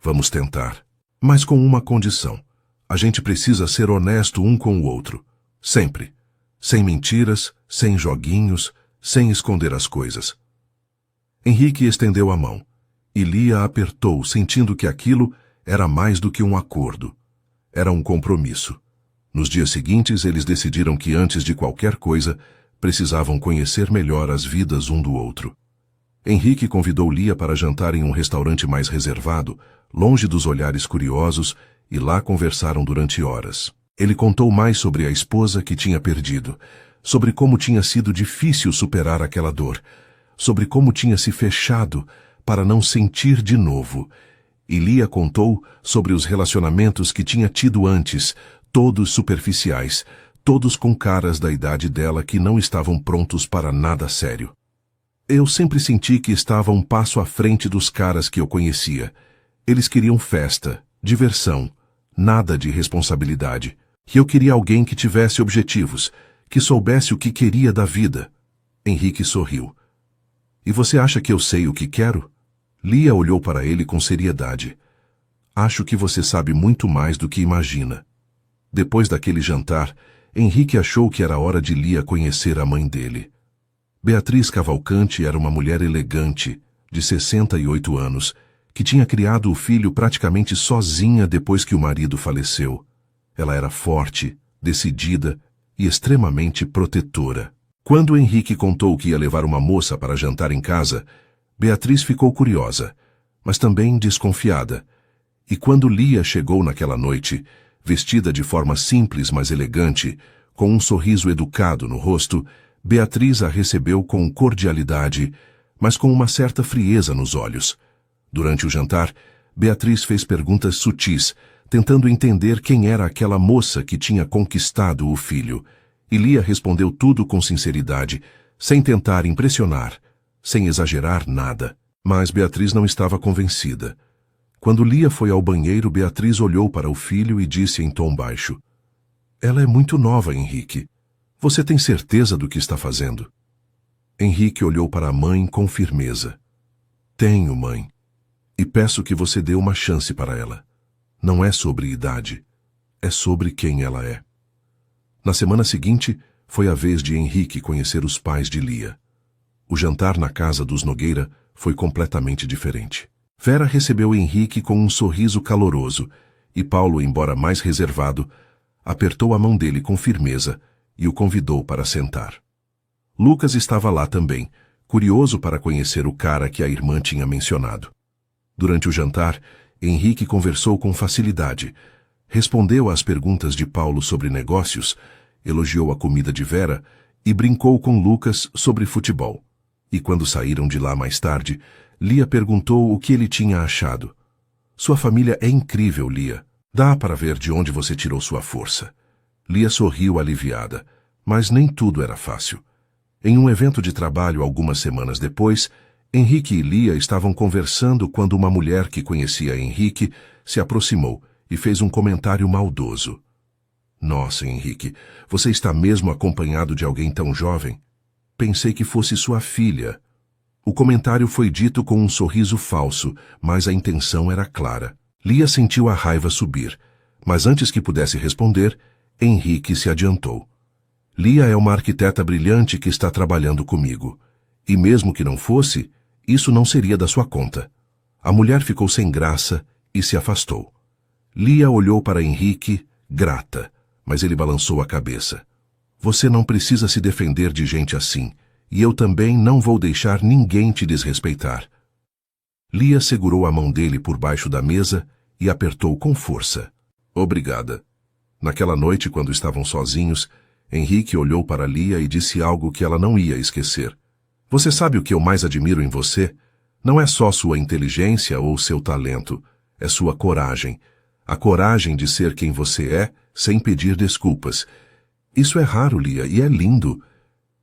vamos tentar. Mas com uma condição. A gente precisa ser honesto um com o outro. Sempre. Sem mentiras, sem joguinhos, sem esconder as coisas. Henrique estendeu a mão, e Lia apertou, sentindo que aquilo era mais do que um acordo. Era um compromisso. Nos dias seguintes, eles decidiram que antes de qualquer coisa, precisavam conhecer melhor as vidas um do outro. Henrique convidou Lia para jantar em um restaurante mais reservado, longe dos olhares curiosos, e lá conversaram durante horas. Ele contou mais sobre a esposa que tinha perdido, sobre como tinha sido difícil superar aquela dor, sobre como tinha se fechado para não sentir de novo. E Lia contou sobre os relacionamentos que tinha tido antes, todos superficiais, todos com caras da idade dela que não estavam prontos para nada sério. Eu sempre senti que estava um passo à frente dos caras que eu conhecia. Eles queriam festa, diversão, nada de responsabilidade. E eu queria alguém que tivesse objetivos, que soubesse o que queria da vida. Henrique sorriu. E você acha que eu sei o que quero? Lia olhou para ele com seriedade. Acho que você sabe muito mais do que imagina. Depois daquele jantar, Henrique achou que era hora de Lia conhecer a mãe dele. Beatriz Cavalcante era uma mulher elegante, de 68 anos, que tinha criado o filho praticamente sozinha depois que o marido faleceu. Ela era forte, decidida e extremamente protetora. Quando Henrique contou que ia levar uma moça para jantar em casa, Beatriz ficou curiosa, mas também desconfiada. E quando Lia chegou naquela noite, Vestida de forma simples mas elegante, com um sorriso educado no rosto, Beatriz a recebeu com cordialidade, mas com uma certa frieza nos olhos. Durante o jantar, Beatriz fez perguntas sutis, tentando entender quem era aquela moça que tinha conquistado o filho, e Lia respondeu tudo com sinceridade, sem tentar impressionar, sem exagerar nada. Mas Beatriz não estava convencida. Quando Lia foi ao banheiro, Beatriz olhou para o filho e disse em tom baixo: "Ela é muito nova, Henrique. Você tem certeza do que está fazendo?" Henrique olhou para a mãe com firmeza. "Tenho, mãe. E peço que você dê uma chance para ela. Não é sobre idade. É sobre quem ela é." Na semana seguinte, foi a vez de Henrique conhecer os pais de Lia. O jantar na casa dos Nogueira foi completamente diferente. Vera recebeu Henrique com um sorriso caloroso, e Paulo, embora mais reservado, apertou a mão dele com firmeza e o convidou para sentar. Lucas estava lá também, curioso para conhecer o cara que a irmã tinha mencionado. Durante o jantar, Henrique conversou com facilidade, respondeu às perguntas de Paulo sobre negócios, elogiou a comida de Vera e brincou com Lucas sobre futebol. E quando saíram de lá mais tarde, Lia perguntou o que ele tinha achado. "Sua família é incrível, Lia. Dá para ver de onde você tirou sua força." Lia sorriu aliviada, mas nem tudo era fácil. Em um evento de trabalho algumas semanas depois, Henrique e Lia estavam conversando quando uma mulher que conhecia Henrique se aproximou e fez um comentário maldoso. "Nossa, Henrique, você está mesmo acompanhado de alguém tão jovem? Pensei que fosse sua filha." O comentário foi dito com um sorriso falso, mas a intenção era clara. Lia sentiu a raiva subir, mas antes que pudesse responder, Henrique se adiantou. "Lia é uma arquiteta brilhante que está trabalhando comigo. E mesmo que não fosse, isso não seria da sua conta." A mulher ficou sem graça e se afastou. Lia olhou para Henrique, grata, mas ele balançou a cabeça. "Você não precisa se defender de gente assim, e eu também não vou deixar ninguém te desrespeitar." Lia segurou a mão dele por baixo da mesa e apertou com força. "Obrigada." Naquela noite, quando estavam sozinhos, Henrique olhou para Lia e disse algo que ela não ia esquecer. "Você sabe o que eu mais admiro em você? Não é só sua inteligência ou seu talento, é sua coragem. A coragem de ser quem você é, sem pedir desculpas. Isso é raro, Lia, e é lindo."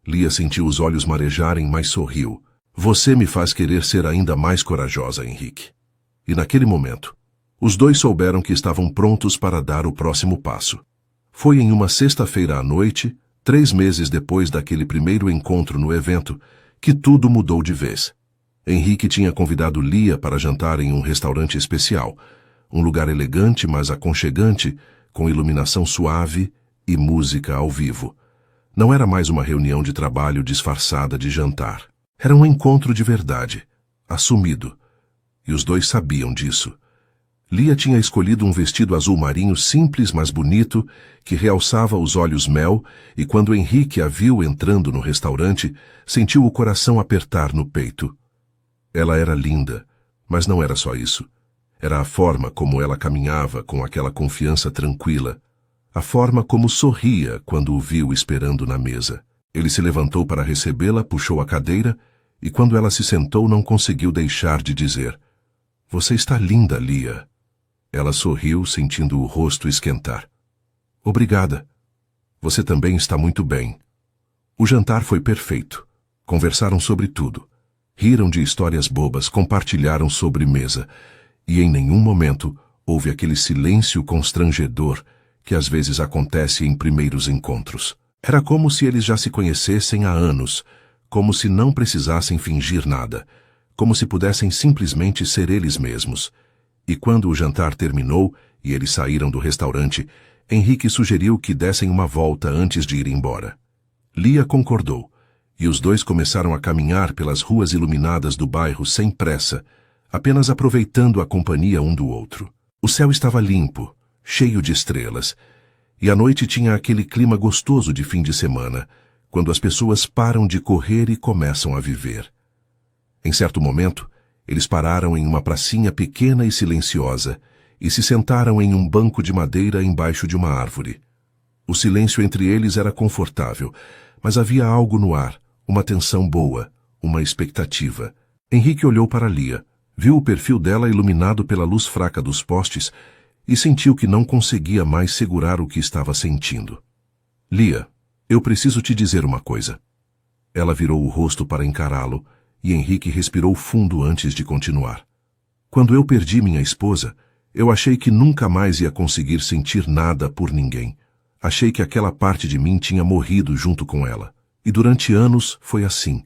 Lia sentiu os olhos marejarem, mas sorriu. "Você me faz querer ser ainda mais corajosa, Henrique." E naquele momento, os dois souberam que estavam prontos para dar o próximo passo. Foi em uma sexta-feira à noite, 3 meses depois daquele primeiro encontro no evento, que tudo mudou de vez. Henrique tinha convidado Lia para jantar em um restaurante especial, um lugar elegante, mas aconchegante, com iluminação suave e música ao vivo. Não era mais uma reunião de trabalho disfarçada de jantar. Era um encontro de verdade, assumido. E os dois sabiam disso. Lia tinha escolhido um vestido azul marinho simples, mas bonito, que realçava os olhos mel, e quando Henrique a viu entrando no restaurante, sentiu o coração apertar no peito. Ela era linda, mas não era só isso. Era a forma como ela caminhava com aquela confiança tranquila, a forma como sorria quando o viu esperando na mesa. Ele se levantou para recebê-la, puxou a cadeira, e quando ela se sentou não conseguiu deixar de dizer: "Você está linda, Lia." Ela sorriu, sentindo o rosto esquentar. "Obrigada. Você também está muito bem." O jantar foi perfeito. Conversaram sobre tudo. Riram de histórias bobas, compartilharam sobremesa, e em nenhum momento houve aquele silêncio constrangedor que às vezes acontece em primeiros encontros. Era como se eles já se conhecessem há anos, como se não precisassem fingir nada, como se pudessem simplesmente ser eles mesmos. E quando o jantar terminou e eles saíram do restaurante, Henrique sugeriu que dessem uma volta antes de ir embora. Lia concordou, e os dois começaram a caminhar pelas ruas iluminadas do bairro sem pressa, apenas aproveitando a companhia um do outro. O céu estava limpo, cheio de estrelas, e a noite tinha aquele clima gostoso de fim de semana, quando as pessoas param de correr e começam a viver. Em certo momento, eles pararam em uma pracinha pequena e silenciosa, e se sentaram em um banco de madeira embaixo de uma árvore. O silêncio entre eles era confortável, mas havia algo no ar, uma tensão boa, uma expectativa. Henrique olhou para Lia, viu o perfil dela iluminado pela luz fraca dos postes e sentiu que não conseguia mais segurar o que estava sentindo. Lia, eu preciso te dizer uma coisa. Ela virou o rosto para encará-lo e Henrique respirou fundo antes de continuar. Quando eu perdi minha esposa, eu achei que nunca mais ia conseguir sentir nada por ninguém. Achei que aquela parte de mim tinha morrido junto com ela. E durante anos foi assim.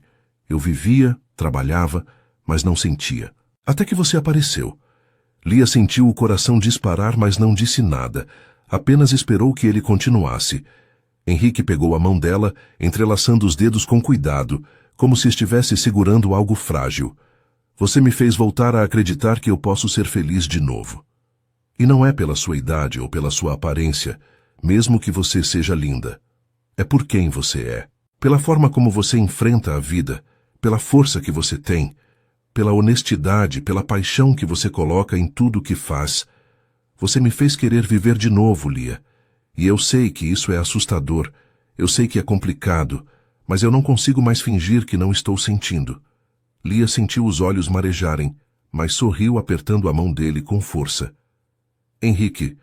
Eu vivia, trabalhava, mas não sentia. Até que você apareceu. Lia sentiu o coração disparar, mas não disse nada. Apenas esperou que ele continuasse. Henrique pegou a mão dela, entrelaçando os dedos com cuidado, como se estivesse segurando algo frágil. Você me fez voltar a acreditar que eu posso ser feliz de novo. E não é pela sua idade ou pela sua aparência, mesmo que você seja linda. É por quem você é, pela forma como você enfrenta a vida, pela força que você tem, pela honestidade, pela paixão que você coloca em tudo o que faz. Você me fez querer viver de novo, Lia. E eu sei que isso é assustador, eu sei que é complicado, mas eu não consigo mais fingir que não estou sentindo. Lia sentiu os olhos marejarem, mas sorriu apertando a mão dele com força. Henrique,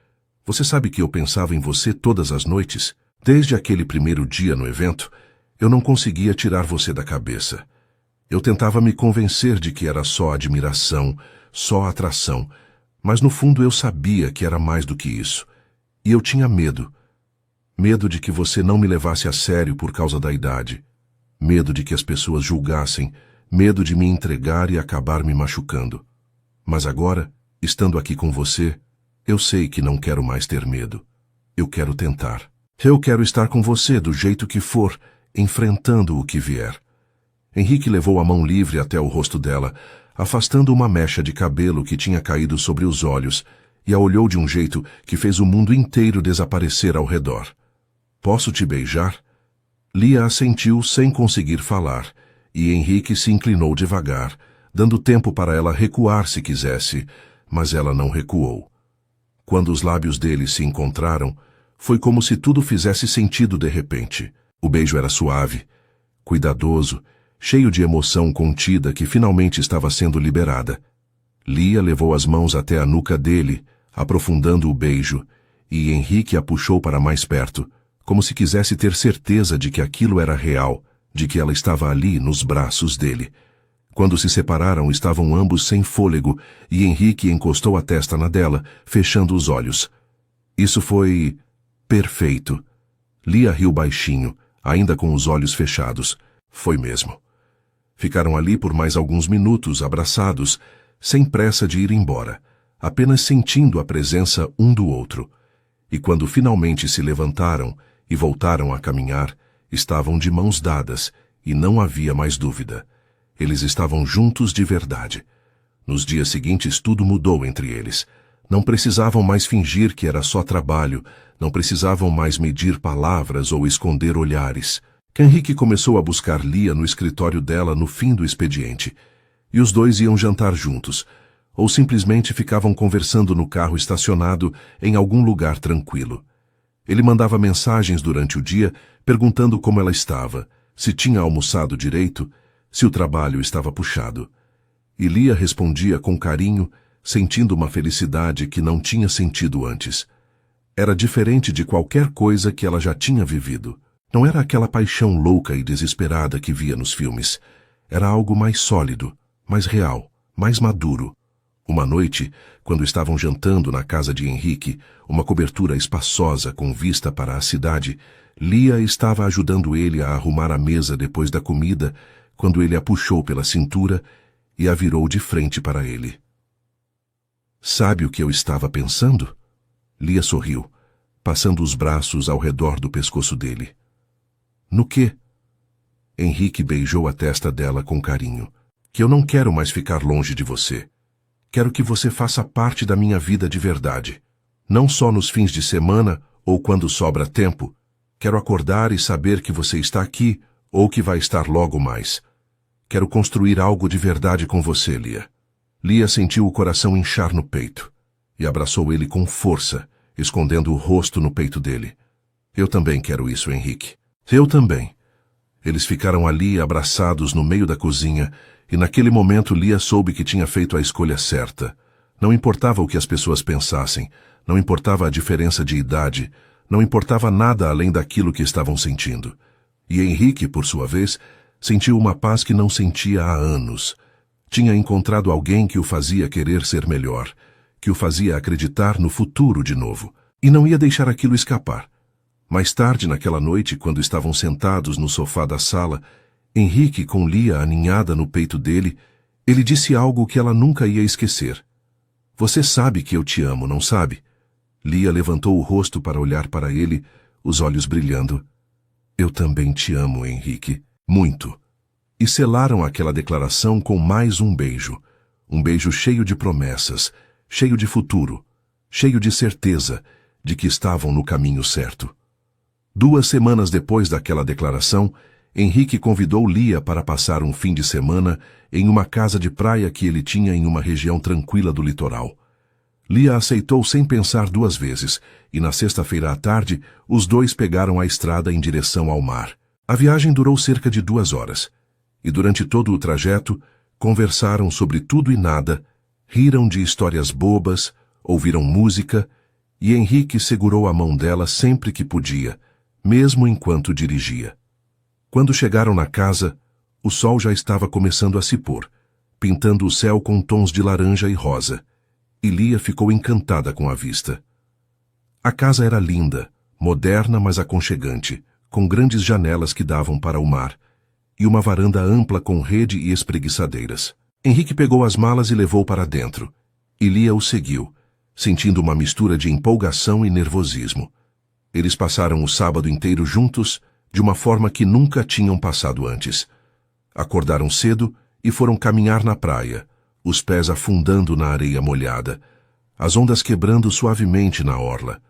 você sabe que eu pensava em você todas as noites? Desde aquele primeiro dia no evento, eu não conseguia tirar você da cabeça. Eu tentava me convencer de que era só admiração, só atração, mas no fundo eu sabia que era mais do que isso. E eu tinha medo. Medo de que você não me levasse a sério por causa da idade. Medo de que as pessoas julgassem, medo de me entregar e acabar me machucando. Mas agora, estando aqui com você, eu sei que não quero mais ter medo. Eu quero tentar. Eu quero estar com você do jeito que for, enfrentando o que vier. Henrique levou a mão livre até o rosto dela, afastando uma mecha de cabelo que tinha caído sobre os olhos, e a olhou de um jeito que fez o mundo inteiro desaparecer ao redor. Posso te beijar? Lia assentiu sem conseguir falar, e Henrique se inclinou devagar, dando tempo para ela recuar se quisesse, mas ela não recuou. Quando os lábios dele se encontraram, foi como se tudo fizesse sentido de repente. O beijo era suave, cuidadoso, cheio de emoção contida que finalmente estava sendo liberada. Lia levou as mãos até a nuca dele, aprofundando o beijo, e Henrique a puxou para mais perto, como se quisesse ter certeza de que aquilo era real, de que ela estava ali nos braços dele. Quando se separaram, estavam ambos sem fôlego, e Henrique encostou a testa na dela, fechando os olhos. Isso foi perfeito. Lia riu baixinho, ainda com os olhos fechados. Foi mesmo. Ficaram ali por mais alguns minutos, abraçados, sem pressa de ir embora, apenas sentindo a presença um do outro. E quando finalmente se levantaram e voltaram a caminhar, estavam de mãos dadas, e não havia mais dúvida. Eles estavam juntos de verdade. Nos dias seguintes tudo mudou entre eles. Não precisavam mais fingir que era só trabalho, não precisavam mais medir palavras ou esconder olhares. Henrique começou a buscar Lia no escritório dela no fim do expediente, e os dois iam jantar juntos, ou simplesmente ficavam conversando no carro estacionado em algum lugar tranquilo. Ele mandava mensagens durante o dia, perguntando como ela estava, se tinha almoçado direito, se o trabalho estava puxado. E Lia respondia com carinho, sentindo uma felicidade que não tinha sentido antes. Era diferente de qualquer coisa que ela já tinha vivido. Não era aquela paixão louca e desesperada que via nos filmes. Era algo mais sólido, mais real, mais maduro. Uma noite, quando estavam jantando na casa de Henrique, uma cobertura espaçosa com vista para a cidade, Lia estava ajudando ele a arrumar a mesa depois da comida, quando ele a puxou pela cintura e a virou de frente para ele. Sabe o que eu estava pensando? Lia sorriu, passando os braços ao redor do pescoço dele. No quê? Henrique beijou a testa dela com carinho. Que eu não quero mais ficar longe de você. Quero que você faça parte da minha vida de verdade. Não só nos fins de semana ou quando sobra tempo. Quero acordar e saber que você está aqui ou que vai estar logo mais. Quero construir algo de verdade com você, Lia. Lia sentiu o coração inchar no peito. e abraçou ele com força, escondendo o rosto no peito dele. Eu também quero isso, Henrique. Eu também. Eles ficaram ali abraçados no meio da cozinha, e naquele momento Lia soube que tinha feito a escolha certa. Não importava o que as pessoas pensassem, não importava a diferença de idade, não importava nada além daquilo que estavam sentindo. E Henrique, por sua vez, sentiu uma paz que não sentia há anos. Tinha encontrado alguém que o fazia querer ser melhor, que o fazia acreditar no futuro de novo, e não ia deixar aquilo escapar. Mais tarde, naquela noite, quando estavam sentados no sofá da sala, Henrique, com Lia aninhada no peito dele, ele disse algo que ela nunca ia esquecer. Você sabe que eu te amo, não sabe? Lia levantou o rosto para olhar para ele, os olhos brilhando. Eu também te amo, Henrique, muito. E selaram aquela declaração com mais um beijo cheio de promessas, cheio de futuro, cheio de certeza de que estavam no caminho certo. 2 semanas depois daquela declaração, Henrique convidou Lia para passar um fim de semana em uma casa de praia que ele tinha em uma região tranquila do litoral. Lia aceitou sem pensar 2 vezes, e na sexta-feira à tarde, os dois pegaram a estrada em direção ao mar. A viagem durou cerca de 2 horas, e durante todo o trajeto, conversaram sobre tudo e nada, riram de histórias bobas, ouviram música, e Henrique segurou a mão dela sempre que podia, mesmo enquanto dirigia. Quando chegaram na casa, o sol já estava começando a se pôr, pintando o céu com tons de laranja e rosa, e Lia ficou encantada com a vista. A casa era linda, moderna mas aconchegante, com grandes janelas que davam para o mar, e uma varanda ampla com rede e espreguiçadeiras. Henrique pegou as malas e levou para dentro, e Lia o seguiu, sentindo uma mistura de empolgação e nervosismo. Eles passaram o sábado inteiro juntos, de uma forma que nunca tinham passado antes. Acordaram cedo e foram caminhar na praia, os pés afundando na areia molhada, as ondas quebrando suavemente na orla.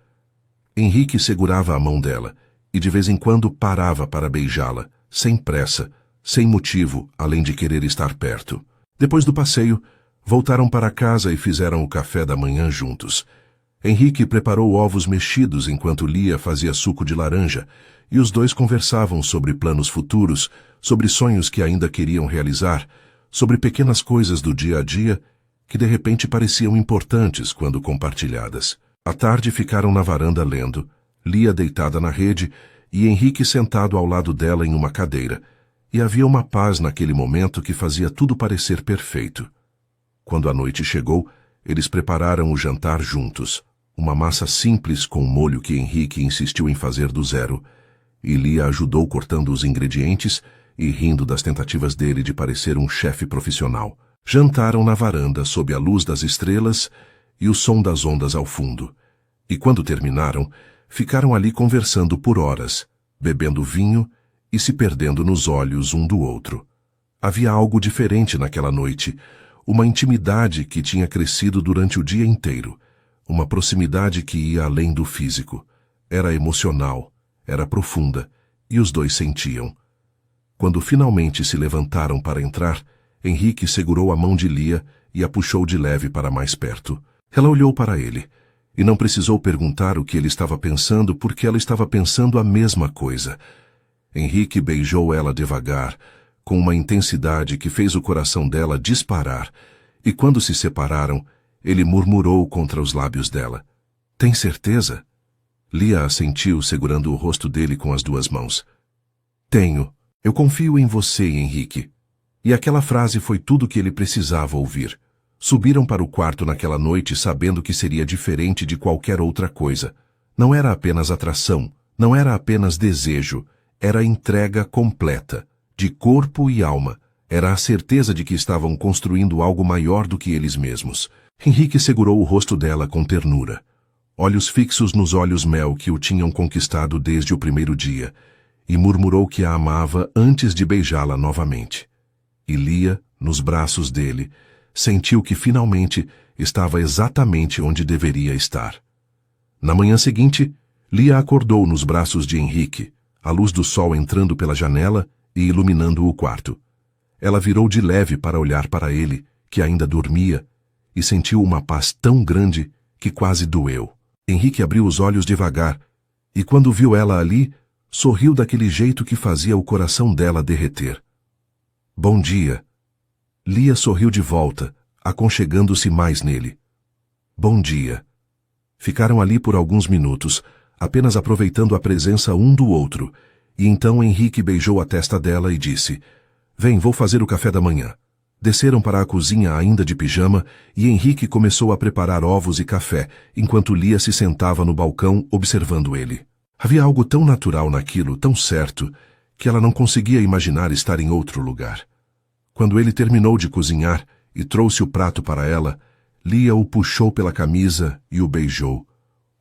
Henrique segurava a mão dela e de vez em quando parava para beijá-la, sem pressa, sem motivo, além de querer estar perto. Depois do passeio, voltaram para casa e fizeram o café da manhã juntos. Henrique preparou ovos mexidos enquanto Lia fazia suco de laranja, e os dois conversavam sobre planos futuros, sobre sonhos que ainda queriam realizar, sobre pequenas coisas do dia a dia que de repente pareciam importantes quando compartilhadas. À tarde ficaram na varanda lendo, Lia deitada na rede e Henrique sentado ao lado dela em uma cadeira, e havia uma paz naquele momento que fazia tudo parecer perfeito. Quando a noite chegou, eles prepararam o jantar juntos, uma massa simples com molho que Henrique insistiu em fazer do zero, e Lia ajudou cortando os ingredientes e rindo das tentativas dele de parecer um chefe profissional. Jantaram na varanda sob a luz das estrelas e o som das ondas ao fundo. E quando terminaram, ficaram ali conversando por horas, bebendo vinho e se perdendo nos olhos um do outro. Havia algo diferente naquela noite, uma intimidade que tinha crescido durante o dia inteiro, uma proximidade que ia além do físico. Era emocional, era profunda, e os dois sentiam. Quando finalmente se levantaram para entrar, Henrique segurou a mão de Lia e a puxou de leve para mais perto. Ela olhou para ele, e não precisou perguntar o que ele estava pensando porque ela estava pensando a mesma coisa. Henrique beijou ela devagar, com uma intensidade que fez o coração dela disparar, e quando se separaram, ele murmurou contra os lábios dela. Tem certeza? Lia assentiu, segurando o rosto dele com as 2 mãos. Tenho. Eu confio em você, Henrique. E aquela frase foi tudo o que ele precisava ouvir. Subiram para o quarto naquela noite sabendo que seria diferente de qualquer outra coisa. Não era apenas atração, não era apenas desejo, era entrega completa, de corpo e alma. Era a certeza de que estavam construindo algo maior do que eles mesmos. Henrique segurou o rosto dela com ternura, olhos fixos nos olhos mel que o tinham conquistado desde o primeiro dia, e murmurou que a amava antes de beijá-la novamente. E Lia, nos braços dele, sentiu que finalmente estava exatamente onde deveria estar. Na manhã seguinte, Lia acordou nos braços de Henrique, a luz do sol entrando pela janela e iluminando o quarto. Ela virou de leve para olhar para ele, que ainda dormia, e sentiu uma paz tão grande que quase doeu. Henrique abriu os olhos devagar, e quando viu ela ali, sorriu daquele jeito que fazia o coração dela derreter. Bom dia. Lia sorriu de volta, aconchegando-se mais nele. Bom dia. Ficaram ali por alguns minutos, apenas aproveitando a presença um do outro, e então Henrique beijou a testa dela e disse: Vem, vou fazer o café da manhã. Desceram para a cozinha ainda de pijama e Henrique começou a preparar ovos e café, enquanto Lia se sentava no balcão observando ele. Havia algo tão natural naquilo, tão certo, que ela não conseguia imaginar estar em outro lugar. Quando ele terminou de cozinhar e trouxe o prato para ela, Lia o puxou pela camisa e o beijou.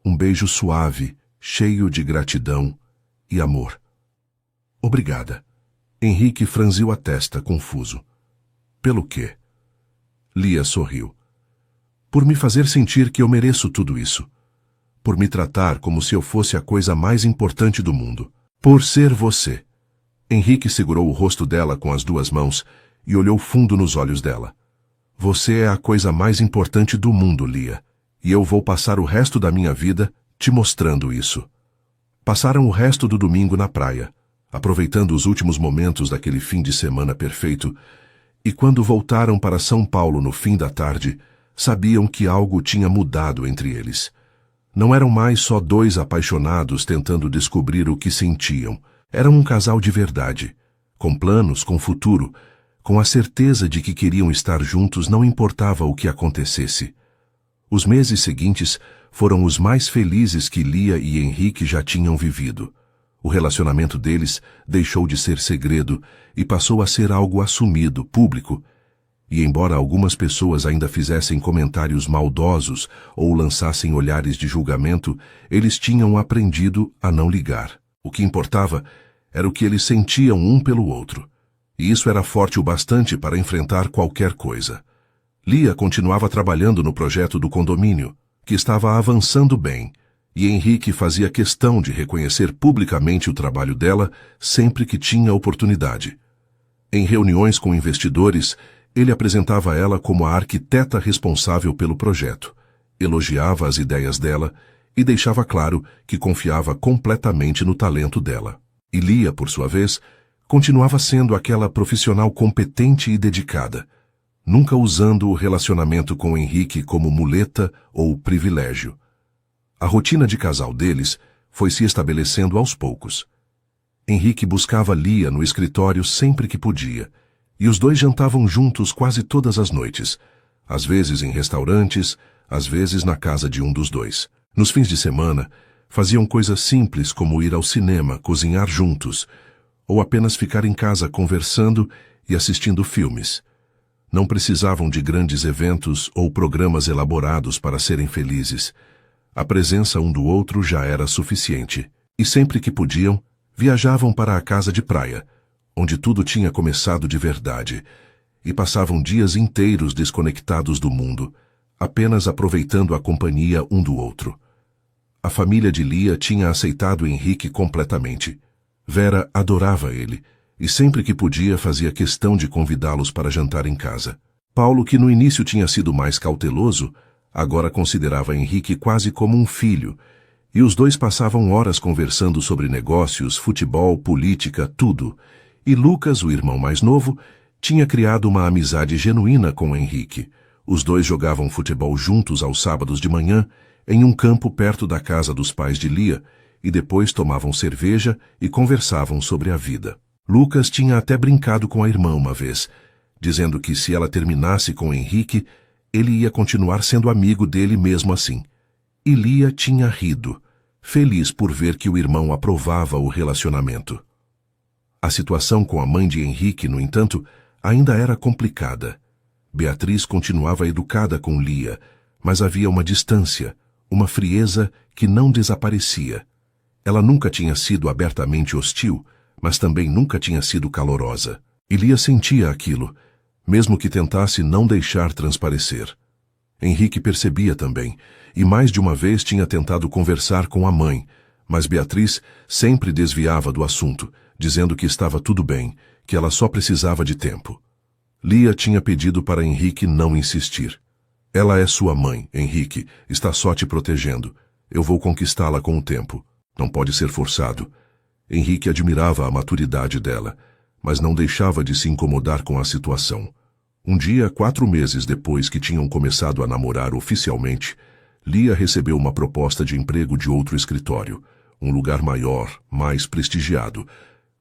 Um beijo suave, cheio de gratidão e amor. Obrigada. Henrique franziu a testa, confuso. Pelo quê? Lia sorriu. Por me fazer sentir que eu mereço tudo isso. Por me tratar como se eu fosse a coisa mais importante do mundo. Por ser você. Henrique segurou o rosto dela com as duas mãos e olhou fundo nos olhos dela. Você é a coisa mais importante do mundo, Lia, e eu vou passar o resto da minha vida te mostrando isso. Passaram o resto do domingo na praia, aproveitando os últimos momentos daquele fim de semana perfeito, e quando voltaram para São Paulo no fim da tarde, sabiam que algo tinha mudado entre eles. Não eram mais só dois apaixonados tentando descobrir o que sentiam. Eram um casal de verdade, com planos, com futuro, com a certeza de que queriam estar juntos não importava o que acontecesse. Os meses seguintes foram os mais felizes que Lia e Henrique já tinham vivido. O relacionamento deles deixou de ser segredo e passou a ser algo assumido, público. E embora algumas pessoas ainda fizessem comentários maldosos ou lançassem olhares de julgamento, eles tinham aprendido a não ligar. O que importava era o que eles sentiam um pelo outro. E isso era forte o bastante para enfrentar qualquer coisa. Lia continuava trabalhando no projeto do condomínio, que estava avançando bem, e Henrique fazia questão de reconhecer publicamente o trabalho dela sempre que tinha oportunidade. Em reuniões com investidores, ele apresentava ela como a arquiteta responsável pelo projeto, elogiava as ideias dela e deixava claro que confiava completamente no talento dela. E Lia, por sua vez, continuava sendo aquela profissional competente e dedicada, nunca usando o relacionamento com Henrique como muleta ou privilégio. A rotina de casal deles foi se estabelecendo aos poucos. Henrique buscava Lia no escritório sempre que podia, e os dois jantavam juntos quase todas as noites, às vezes em restaurantes, às vezes na casa de um dos dois. Nos fins de semana, faziam coisas simples como ir ao cinema, cozinhar juntos, ou apenas ficar em casa conversando e assistindo filmes. Não precisavam de grandes eventos ou programas elaborados para serem felizes. A presença um do outro já era suficiente. E sempre que podiam, viajavam para a casa de praia, onde tudo tinha começado de verdade, e passavam dias inteiros desconectados do mundo, apenas aproveitando a companhia um do outro. A família de Lia tinha aceitado Henrique completamente. Vera adorava ele, e sempre que podia fazia questão de convidá-los para jantar em casa. Paulo, que no início tinha sido mais cauteloso, agora considerava Henrique quase como um filho, e os dois passavam horas conversando sobre negócios, futebol, política, tudo. E Lucas, o irmão mais novo, tinha criado uma amizade genuína com Henrique. Os dois jogavam futebol juntos aos sábados de manhã, em um campo perto da casa dos pais de Lia, e depois tomavam cerveja e conversavam sobre a vida. Lucas tinha até brincado com a irmã uma vez, dizendo que se ela terminasse com Henrique, ele ia continuar sendo amigo dele mesmo assim. E Lia tinha rido, feliz por ver que o irmão aprovava o relacionamento. A situação com a mãe de Henrique, no entanto, ainda era complicada. Beatriz continuava educada com Lia, mas havia uma distância, uma frieza que não desaparecia. Ela nunca tinha sido abertamente hostil, mas também nunca tinha sido calorosa. E Lia sentia aquilo, mesmo que tentasse não deixar transparecer. Henrique percebia também, e mais de uma vez tinha tentado conversar com a mãe, mas Beatriz sempre desviava do assunto, dizendo que estava tudo bem, que ela só precisava de tempo. Lia tinha pedido para Henrique não insistir. Ela é sua mãe, Henrique, está só te protegendo. Eu vou conquistá-la com o tempo. Não pode ser forçado. Henrique admirava a maturidade dela, mas não deixava de se incomodar com a situação. Um dia, 4 meses depois que tinham começado a namorar oficialmente, Lia recebeu uma proposta de emprego de outro escritório, um lugar maior, mais prestigiado,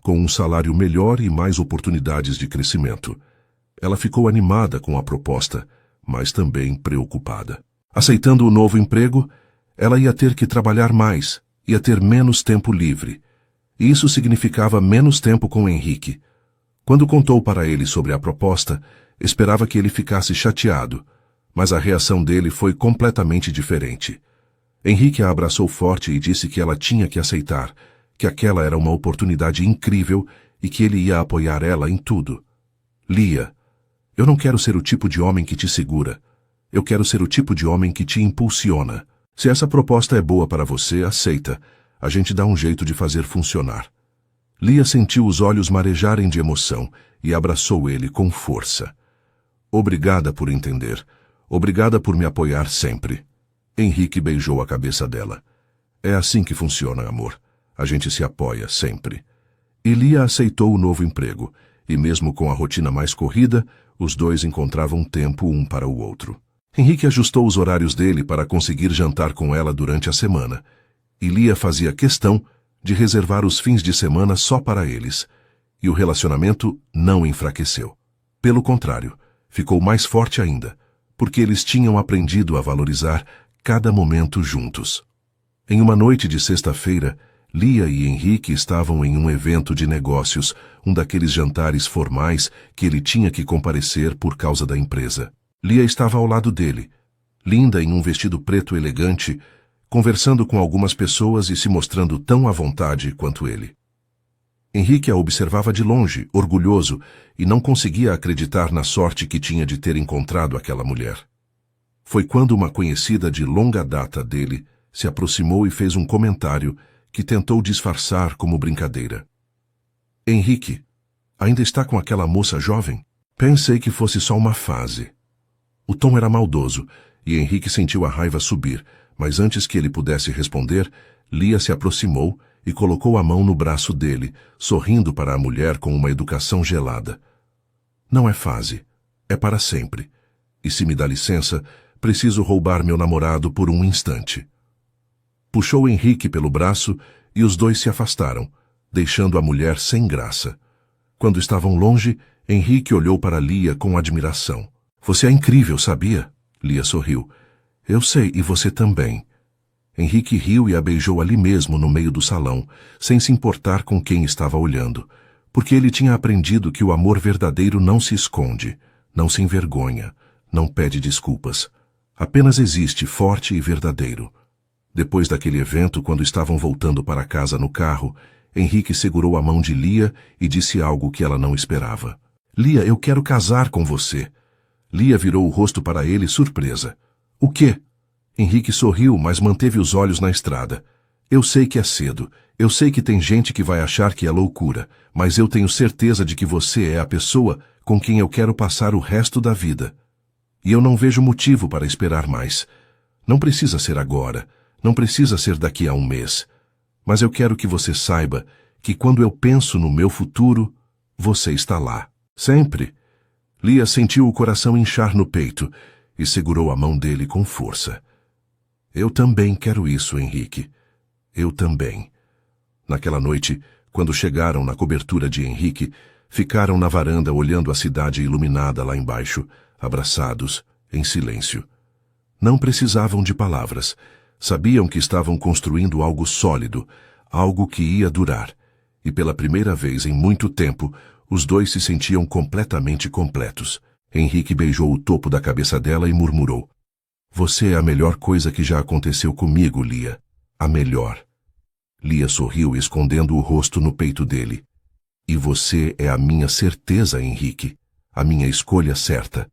com um salário melhor e mais oportunidades de crescimento. Ela ficou animada com a proposta, mas também preocupada. Aceitando o novo emprego, ela ia ter que trabalhar mais, ia ter menos tempo livre. E isso significava menos tempo com Henrique. Quando contou para ele sobre a proposta, esperava que ele ficasse chateado, mas a reação dele foi completamente diferente. Henrique a abraçou forte e disse que ela tinha que aceitar, que aquela era uma oportunidade incrível e que ele ia apoiar ela em tudo. Lia, eu não quero ser o tipo de homem que te segura. Eu quero ser o tipo de homem que te impulsiona. Se essa proposta é boa para você, aceita. A gente dá um jeito de fazer funcionar. Lia sentiu os olhos marejarem de emoção e abraçou ele com força. Obrigada por entender. Obrigada por me apoiar sempre. Henrique beijou a cabeça dela. É assim que funciona, amor. A gente se apoia sempre. E Lia aceitou o novo emprego, e mesmo com a rotina mais corrida, os dois encontravam tempo um para o outro. Henrique ajustou os horários dele para conseguir jantar com ela durante a semana, e Lia fazia questão de reservar os fins de semana só para eles, e o relacionamento não enfraqueceu. Pelo contrário, ficou mais forte ainda, porque eles tinham aprendido a valorizar cada momento juntos. Em uma noite de sexta-feira, Lia e Henrique estavam em um evento de negócios, um daqueles jantares formais que ele tinha que comparecer por causa da empresa. Lia estava ao lado dele, linda em um vestido preto elegante, conversando com algumas pessoas e se mostrando tão à vontade quanto ele. Henrique a observava de longe, orgulhoso, e não conseguia acreditar na sorte que tinha de ter encontrado aquela mulher. Foi quando uma conhecida de longa data dele se aproximou e fez um comentário que tentou disfarçar como brincadeira. Henrique, ainda está com aquela moça jovem? Pensei que fosse só uma fase. O tom era maldoso, e Henrique sentiu a raiva subir, mas antes que ele pudesse responder, Lia se aproximou e colocou a mão no braço dele, sorrindo para a mulher com uma educação gelada. Não é fase, é para sempre. E se me dá licença, preciso roubar meu namorado por um instante. Puxou Henrique pelo braço e os dois se afastaram, deixando a mulher sem graça. Quando estavam longe, Henrique olhou para Lia com admiração. Você é incrível, sabia? Lia sorriu. Eu sei, e você também. Henrique riu e a beijou ali mesmo no meio do salão, sem se importar com quem estava olhando, porque ele tinha aprendido que o amor verdadeiro não se esconde, não se envergonha, não pede desculpas. Apenas existe forte e verdadeiro. Depois daquele evento, quando estavam voltando para casa no carro, Henrique segurou a mão de Lia e disse algo que ela não esperava. Lia, eu quero casar com você. Lia virou o rosto para ele, surpresa. O quê? Henrique sorriu, mas manteve os olhos na estrada. Eu sei que é cedo. Eu sei que tem gente que vai achar que é loucura, mas eu tenho certeza de que você é a pessoa com quem eu quero passar o resto da vida. E eu não vejo motivo para esperar mais. Não precisa ser agora. Não precisa ser daqui a um mês. Mas eu quero que você saiba que quando eu penso no meu futuro, você está lá. Sempre. Lia sentiu o coração inchar no peito e segurou a mão dele com força. Eu também quero isso, Henrique. Eu também. Naquela noite, quando chegaram na cobertura de Henrique, ficaram na varanda olhando a cidade iluminada lá embaixo, abraçados, em silêncio. Não precisavam de palavras. Sabiam que estavam construindo algo sólido, algo que ia durar. E pela primeira vez em muito tempo, os dois se sentiam completamente completos. Henrique beijou o topo da cabeça dela e murmurou. Você é a melhor coisa que já aconteceu comigo, Lia. A melhor. Lia sorriu, escondendo o rosto no peito dele. E você é a minha certeza, Henrique. A minha escolha certa.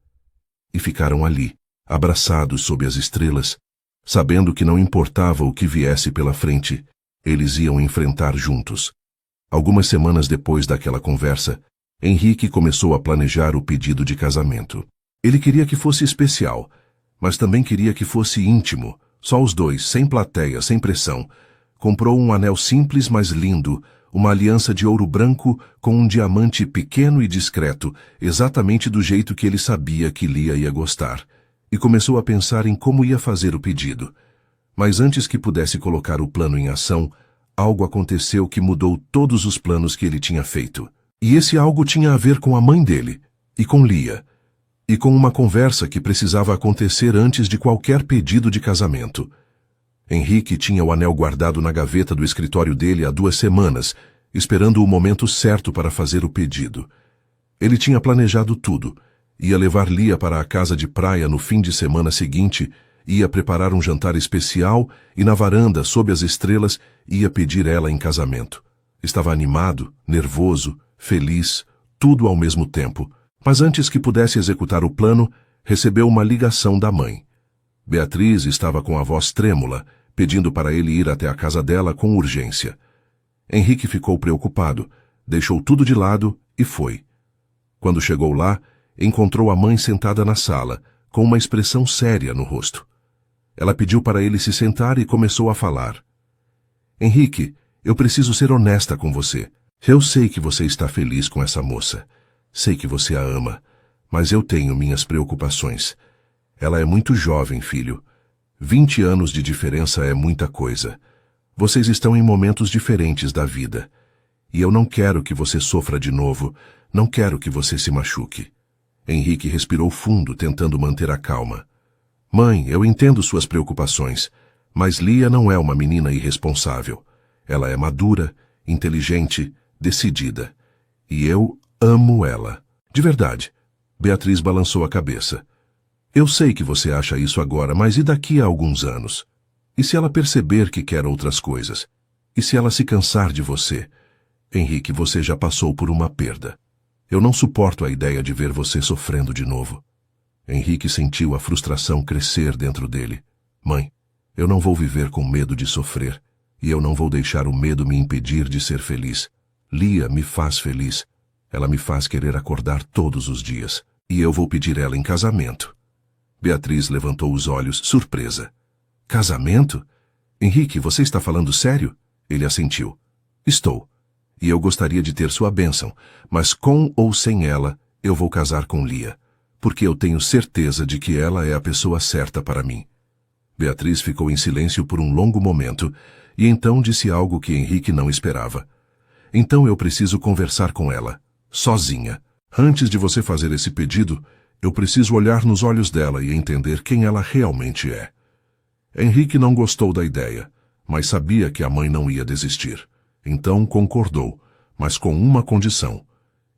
E ficaram ali, abraçados sob as estrelas, sabendo que não importava o que viesse pela frente, eles iam enfrentar juntos. Algumas semanas depois daquela conversa, Henrique começou a planejar o pedido de casamento. Ele queria que fosse especial, mas também queria que fosse íntimo, só os dois, sem plateia, sem pressão. Comprou um anel simples, mas lindo, uma aliança de ouro branco com um diamante pequeno e discreto, exatamente do jeito que ele sabia que Lia ia gostar, e começou a pensar em como ia fazer o pedido. Mas antes que pudesse colocar o plano em ação, algo aconteceu que mudou todos os planos que ele tinha feito. E esse algo tinha a ver com a mãe dele, e com Lia, e com uma conversa que precisava acontecer antes de qualquer pedido de casamento. Henrique tinha o anel guardado na gaveta do escritório dele há 2 semanas, esperando o momento certo para fazer o pedido. Ele tinha planejado tudo. Ia levar Lia para a casa de praia no fim de semana seguinte, ia preparar um jantar especial e na varanda, sob as estrelas, ia pedir ela em casamento. Estava animado, nervoso, feliz, tudo ao mesmo tempo. Mas antes que pudesse executar o plano, recebeu uma ligação da mãe. Beatriz estava com a voz trêmula, pedindo para ele ir até a casa dela com urgência. Henrique ficou preocupado, deixou tudo de lado e foi. Quando chegou lá, encontrou a mãe sentada na sala, com uma expressão séria no rosto. Ela pediu para ele se sentar e começou a falar. Henrique, eu preciso ser honesta com você. Eu sei que você está feliz com essa moça. Sei que você a ama, mas eu tenho minhas preocupações. Ela é muito jovem, filho. 20 anos de diferença é muita coisa. Vocês estão em momentos diferentes da vida. E eu não quero que você sofra de novo, não quero que você se machuque. Henrique respirou fundo, tentando manter a calma. Mãe, eu entendo suas preocupações, mas Lia não é uma menina irresponsável. Ela é madura, inteligente, decidida. E eu amo ela. De verdade. Beatriz balançou a cabeça. Eu sei que você acha isso agora, mas e daqui a alguns anos? E se ela perceber que quer outras coisas? E se ela se cansar de você? Henrique, você já passou por uma perda. Eu não suporto a ideia de ver você sofrendo de novo. Henrique sentiu a frustração crescer dentro dele. Mãe, eu não vou viver com medo de sofrer, e eu não vou deixar o medo me impedir de ser feliz. Lia me faz feliz. Ela me faz querer acordar todos os dias, e eu vou pedir ela em casamento. Beatriz levantou os olhos, surpresa. Casamento? Henrique, você está falando sério? Ele assentiu. Estou. E eu gostaria de ter sua bênção, mas com ou sem ela, eu vou casar com Lia, porque eu tenho certeza de que ela é a pessoa certa para mim. Beatriz ficou em silêncio por um longo momento, e então disse algo que Henrique não esperava. Então eu preciso conversar com ela. Sozinha. Antes de você fazer esse pedido, eu preciso olhar nos olhos dela e entender quem ela realmente é. Henrique não gostou da ideia, mas sabia que a mãe não ia desistir. Então concordou, mas com uma condição.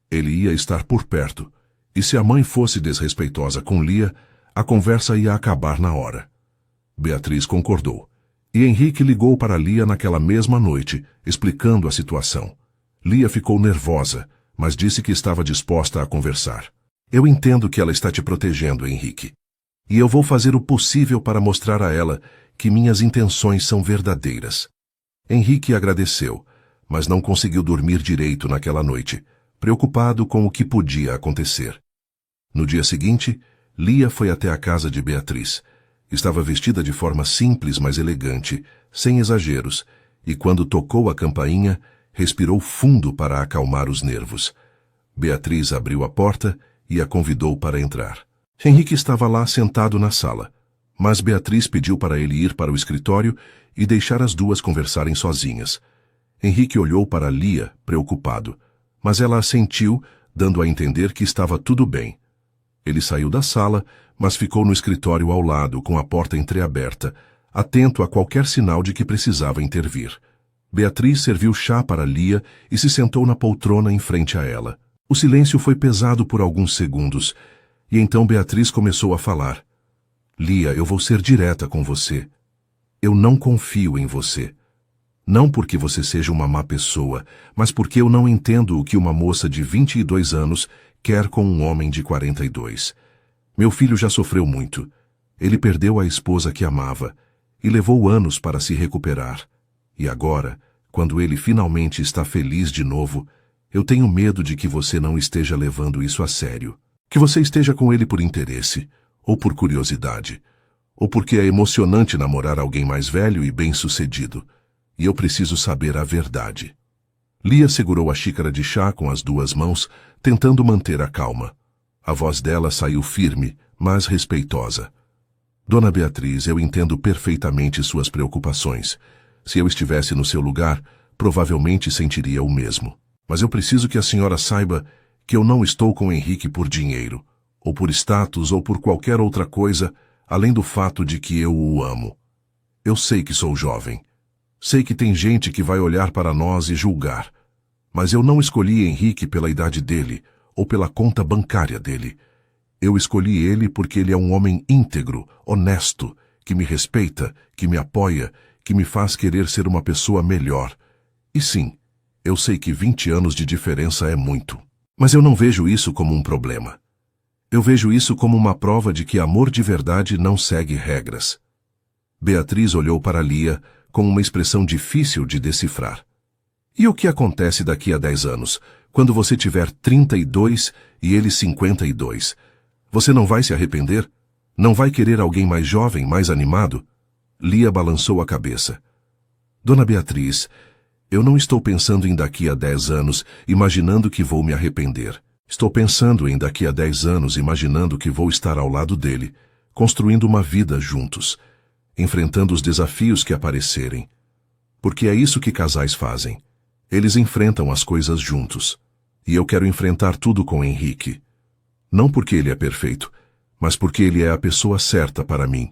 Ele ia estar por perto, e se a mãe fosse desrespeitosa com Lia, a conversa ia acabar na hora. Beatriz concordou, e Henrique ligou para Lia naquela mesma noite, explicando a situação. Lia ficou nervosa, mas disse que estava disposta a conversar. Eu entendo que ela está te protegendo, Henrique. E eu vou fazer o possível para mostrar a ela que minhas intenções são verdadeiras. Henrique agradeceu, mas não conseguiu dormir direito naquela noite, preocupado com o que podia acontecer. No dia seguinte, Lia foi até a casa de Beatriz. Estava vestida de forma simples, mas elegante, sem exageros, e quando tocou a campainha, respirou fundo para acalmar os nervos. Beatriz abriu a porta e a convidou para entrar. Henrique estava lá sentado na sala, mas Beatriz pediu para ele ir para o escritório e deixar as duas conversarem sozinhas. Henrique olhou para Lia, preocupado, mas ela assentiu, dando a entender que estava tudo bem. Ele saiu da sala, mas ficou no escritório ao lado, com a porta entreaberta, atento a qualquer sinal de que precisava intervir. Beatriz serviu chá para Lia e se sentou na poltrona em frente a ela. O silêncio foi pesado por alguns segundos, e então Beatriz começou a falar. Lia, eu vou ser direta com você. Eu não confio em você. Não porque você seja uma má pessoa, mas porque eu não entendo o que uma moça de 22 anos quer com um homem de 42. Meu filho já sofreu muito. Ele perdeu a esposa que amava e levou anos para se recuperar. E agora, quando ele finalmente está feliz de novo, eu tenho medo de que você não esteja levando isso a sério. Que você esteja com ele por interesse ou por curiosidade. ou porque é emocionante namorar alguém mais velho e bem-sucedido, e eu preciso saber a verdade. Lia segurou a xícara de chá com as duas mãos, tentando manter a calma. A voz dela saiu firme, mas respeitosa. Dona Beatriz, eu entendo perfeitamente suas preocupações. Se eu estivesse no seu lugar, provavelmente sentiria o mesmo. Mas eu preciso que a senhora saiba que eu não estou com Henrique por dinheiro, ou por status, ou por qualquer outra coisa, além do fato de que eu o amo. Eu sei que sou jovem. Sei que tem gente que vai olhar para nós e julgar. Mas eu não escolhi Henrique pela idade dele, ou pela conta bancária dele. Eu escolhi ele porque ele é um homem íntegro, honesto, que me respeita, que me apoia, que me faz querer ser uma pessoa melhor. E sim, eu sei que 20 anos de diferença é muito. Mas eu não vejo isso como um problema. Eu vejo isso como uma prova de que amor de verdade não segue regras. Beatriz olhou para Lia com uma expressão difícil de decifrar. E o que acontece daqui a 10 anos, quando você tiver 32 e ele 52? Você não vai se arrepender? Não vai querer alguém mais jovem, mais animado? Lia balançou a cabeça. Dona Beatriz, eu não estou pensando em daqui a 10 anos, imaginando que vou me arrepender. Estou pensando em daqui a 10 anos, imaginando que vou estar ao lado dele, construindo uma vida juntos, enfrentando os desafios que aparecerem. Porque é isso que casais fazem. Eles enfrentam as coisas juntos. E eu quero enfrentar tudo com Henrique. Não porque ele é perfeito, mas porque ele é a pessoa certa para mim.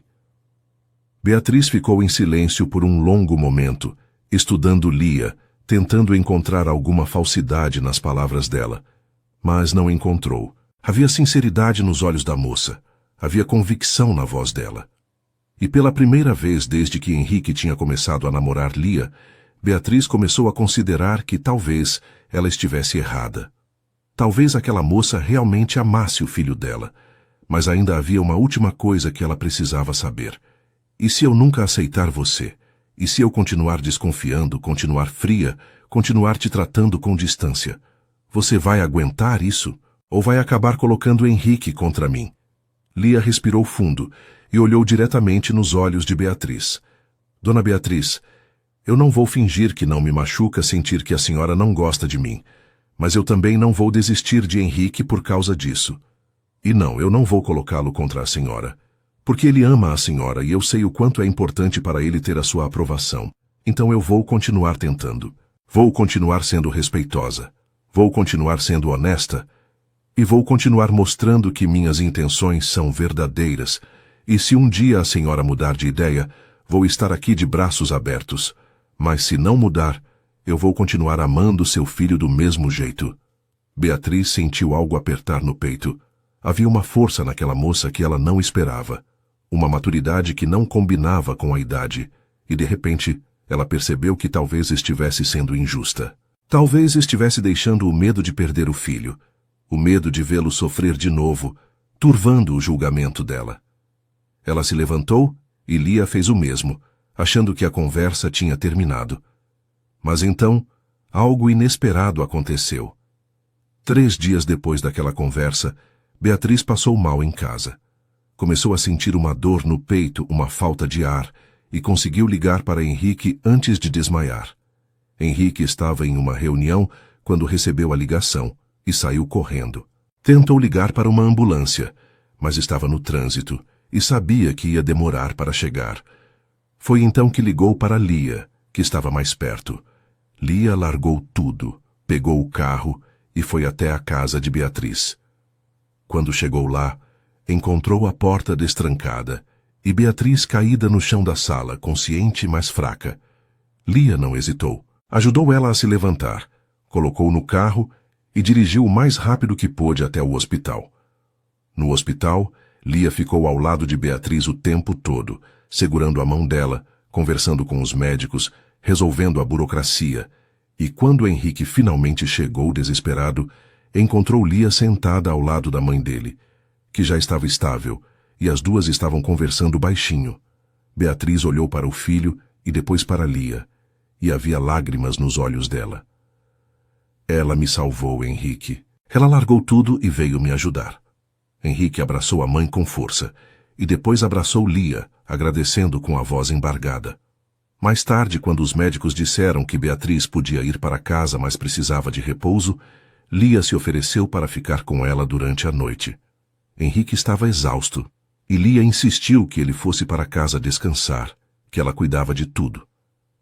Beatriz ficou em silêncio por um longo momento, estudando Lia, tentando encontrar alguma falsidade nas palavras dela. Mas não encontrou. Havia sinceridade nos olhos da moça. Havia convicção na voz dela. E pela primeira vez desde que Henrique tinha começado a namorar Lia, Beatriz começou a considerar que talvez ela estivesse errada. Talvez aquela moça realmente amasse o filho dela, mas ainda havia uma última coisa que ela precisava saber. E se eu nunca aceitar você? E se eu continuar desconfiando, continuar fria, continuar te tratando com distância? Você vai aguentar isso? Ou vai acabar colocando Henrique contra mim? Lia respirou fundo e olhou diretamente nos olhos de Beatriz. Dona Beatriz, eu não vou fingir que não me machuca sentir que a senhora não gosta de mim, mas eu também não vou desistir de Henrique por causa disso. E não, eu não vou colocá-lo contra a senhora, porque ele ama a senhora e eu sei o quanto é importante para ele ter a sua aprovação. Então eu vou continuar tentando. Vou continuar sendo respeitosa. Vou continuar sendo honesta. E vou continuar mostrando que minhas intenções são verdadeiras. E se um dia a senhora mudar de ideia, vou estar aqui de braços abertos. Mas se não mudar, eu vou continuar amando seu filho do mesmo jeito. Beatriz sentiu algo apertar no peito. Havia uma força naquela moça que ela não esperava. Uma maturidade que não combinava com a idade. E de repente, ela percebeu que talvez estivesse sendo injusta. Talvez estivesse deixando o medo de perder o filho. O medo de vê-lo sofrer de novo, turvando o julgamento dela. Ela se levantou e Lia fez o mesmo, achando que a conversa tinha terminado. Mas então, algo inesperado aconteceu. 3 dias depois daquela conversa, Beatriz passou mal em casa. Começou a sentir uma dor no peito, uma falta de ar, e conseguiu ligar para Henrique antes de desmaiar. Henrique estava em uma reunião quando recebeu a ligação e saiu correndo. Tentou ligar para uma ambulância, mas estava no trânsito e sabia que ia demorar para chegar. Foi então que ligou para Lia, que estava mais perto. Lia largou tudo, pegou o carro e foi até a casa de Beatriz. Quando chegou lá, encontrou a porta destrancada e Beatriz caída no chão da sala, consciente, mas fraca. Lia não hesitou. Ajudou ela a se levantar, colocou no carro e dirigiu o mais rápido que pôde até o hospital. No hospital, Lia ficou ao lado de Beatriz o tempo todo, segurando a mão dela, conversando com os médicos, resolvendo a burocracia, e quando Henrique finalmente chegou desesperado, encontrou Lia sentada ao lado da mãe dele, que já estava estável, e as duas estavam conversando baixinho. Beatriz olhou para o filho e depois para Lia, e havia lágrimas nos olhos dela. Ela me salvou, Henrique. Ela largou tudo e veio me ajudar. Henrique abraçou a mãe com força, e depois abraçou Lia, agradecendo com a voz embargada. Mais tarde, quando os médicos disseram que Beatriz podia ir para casa, mas precisava de repouso, Lia se ofereceu para ficar com ela durante a noite. Henrique estava exausto, e Lia insistiu que ele fosse para casa descansar, que ela cuidava de tudo.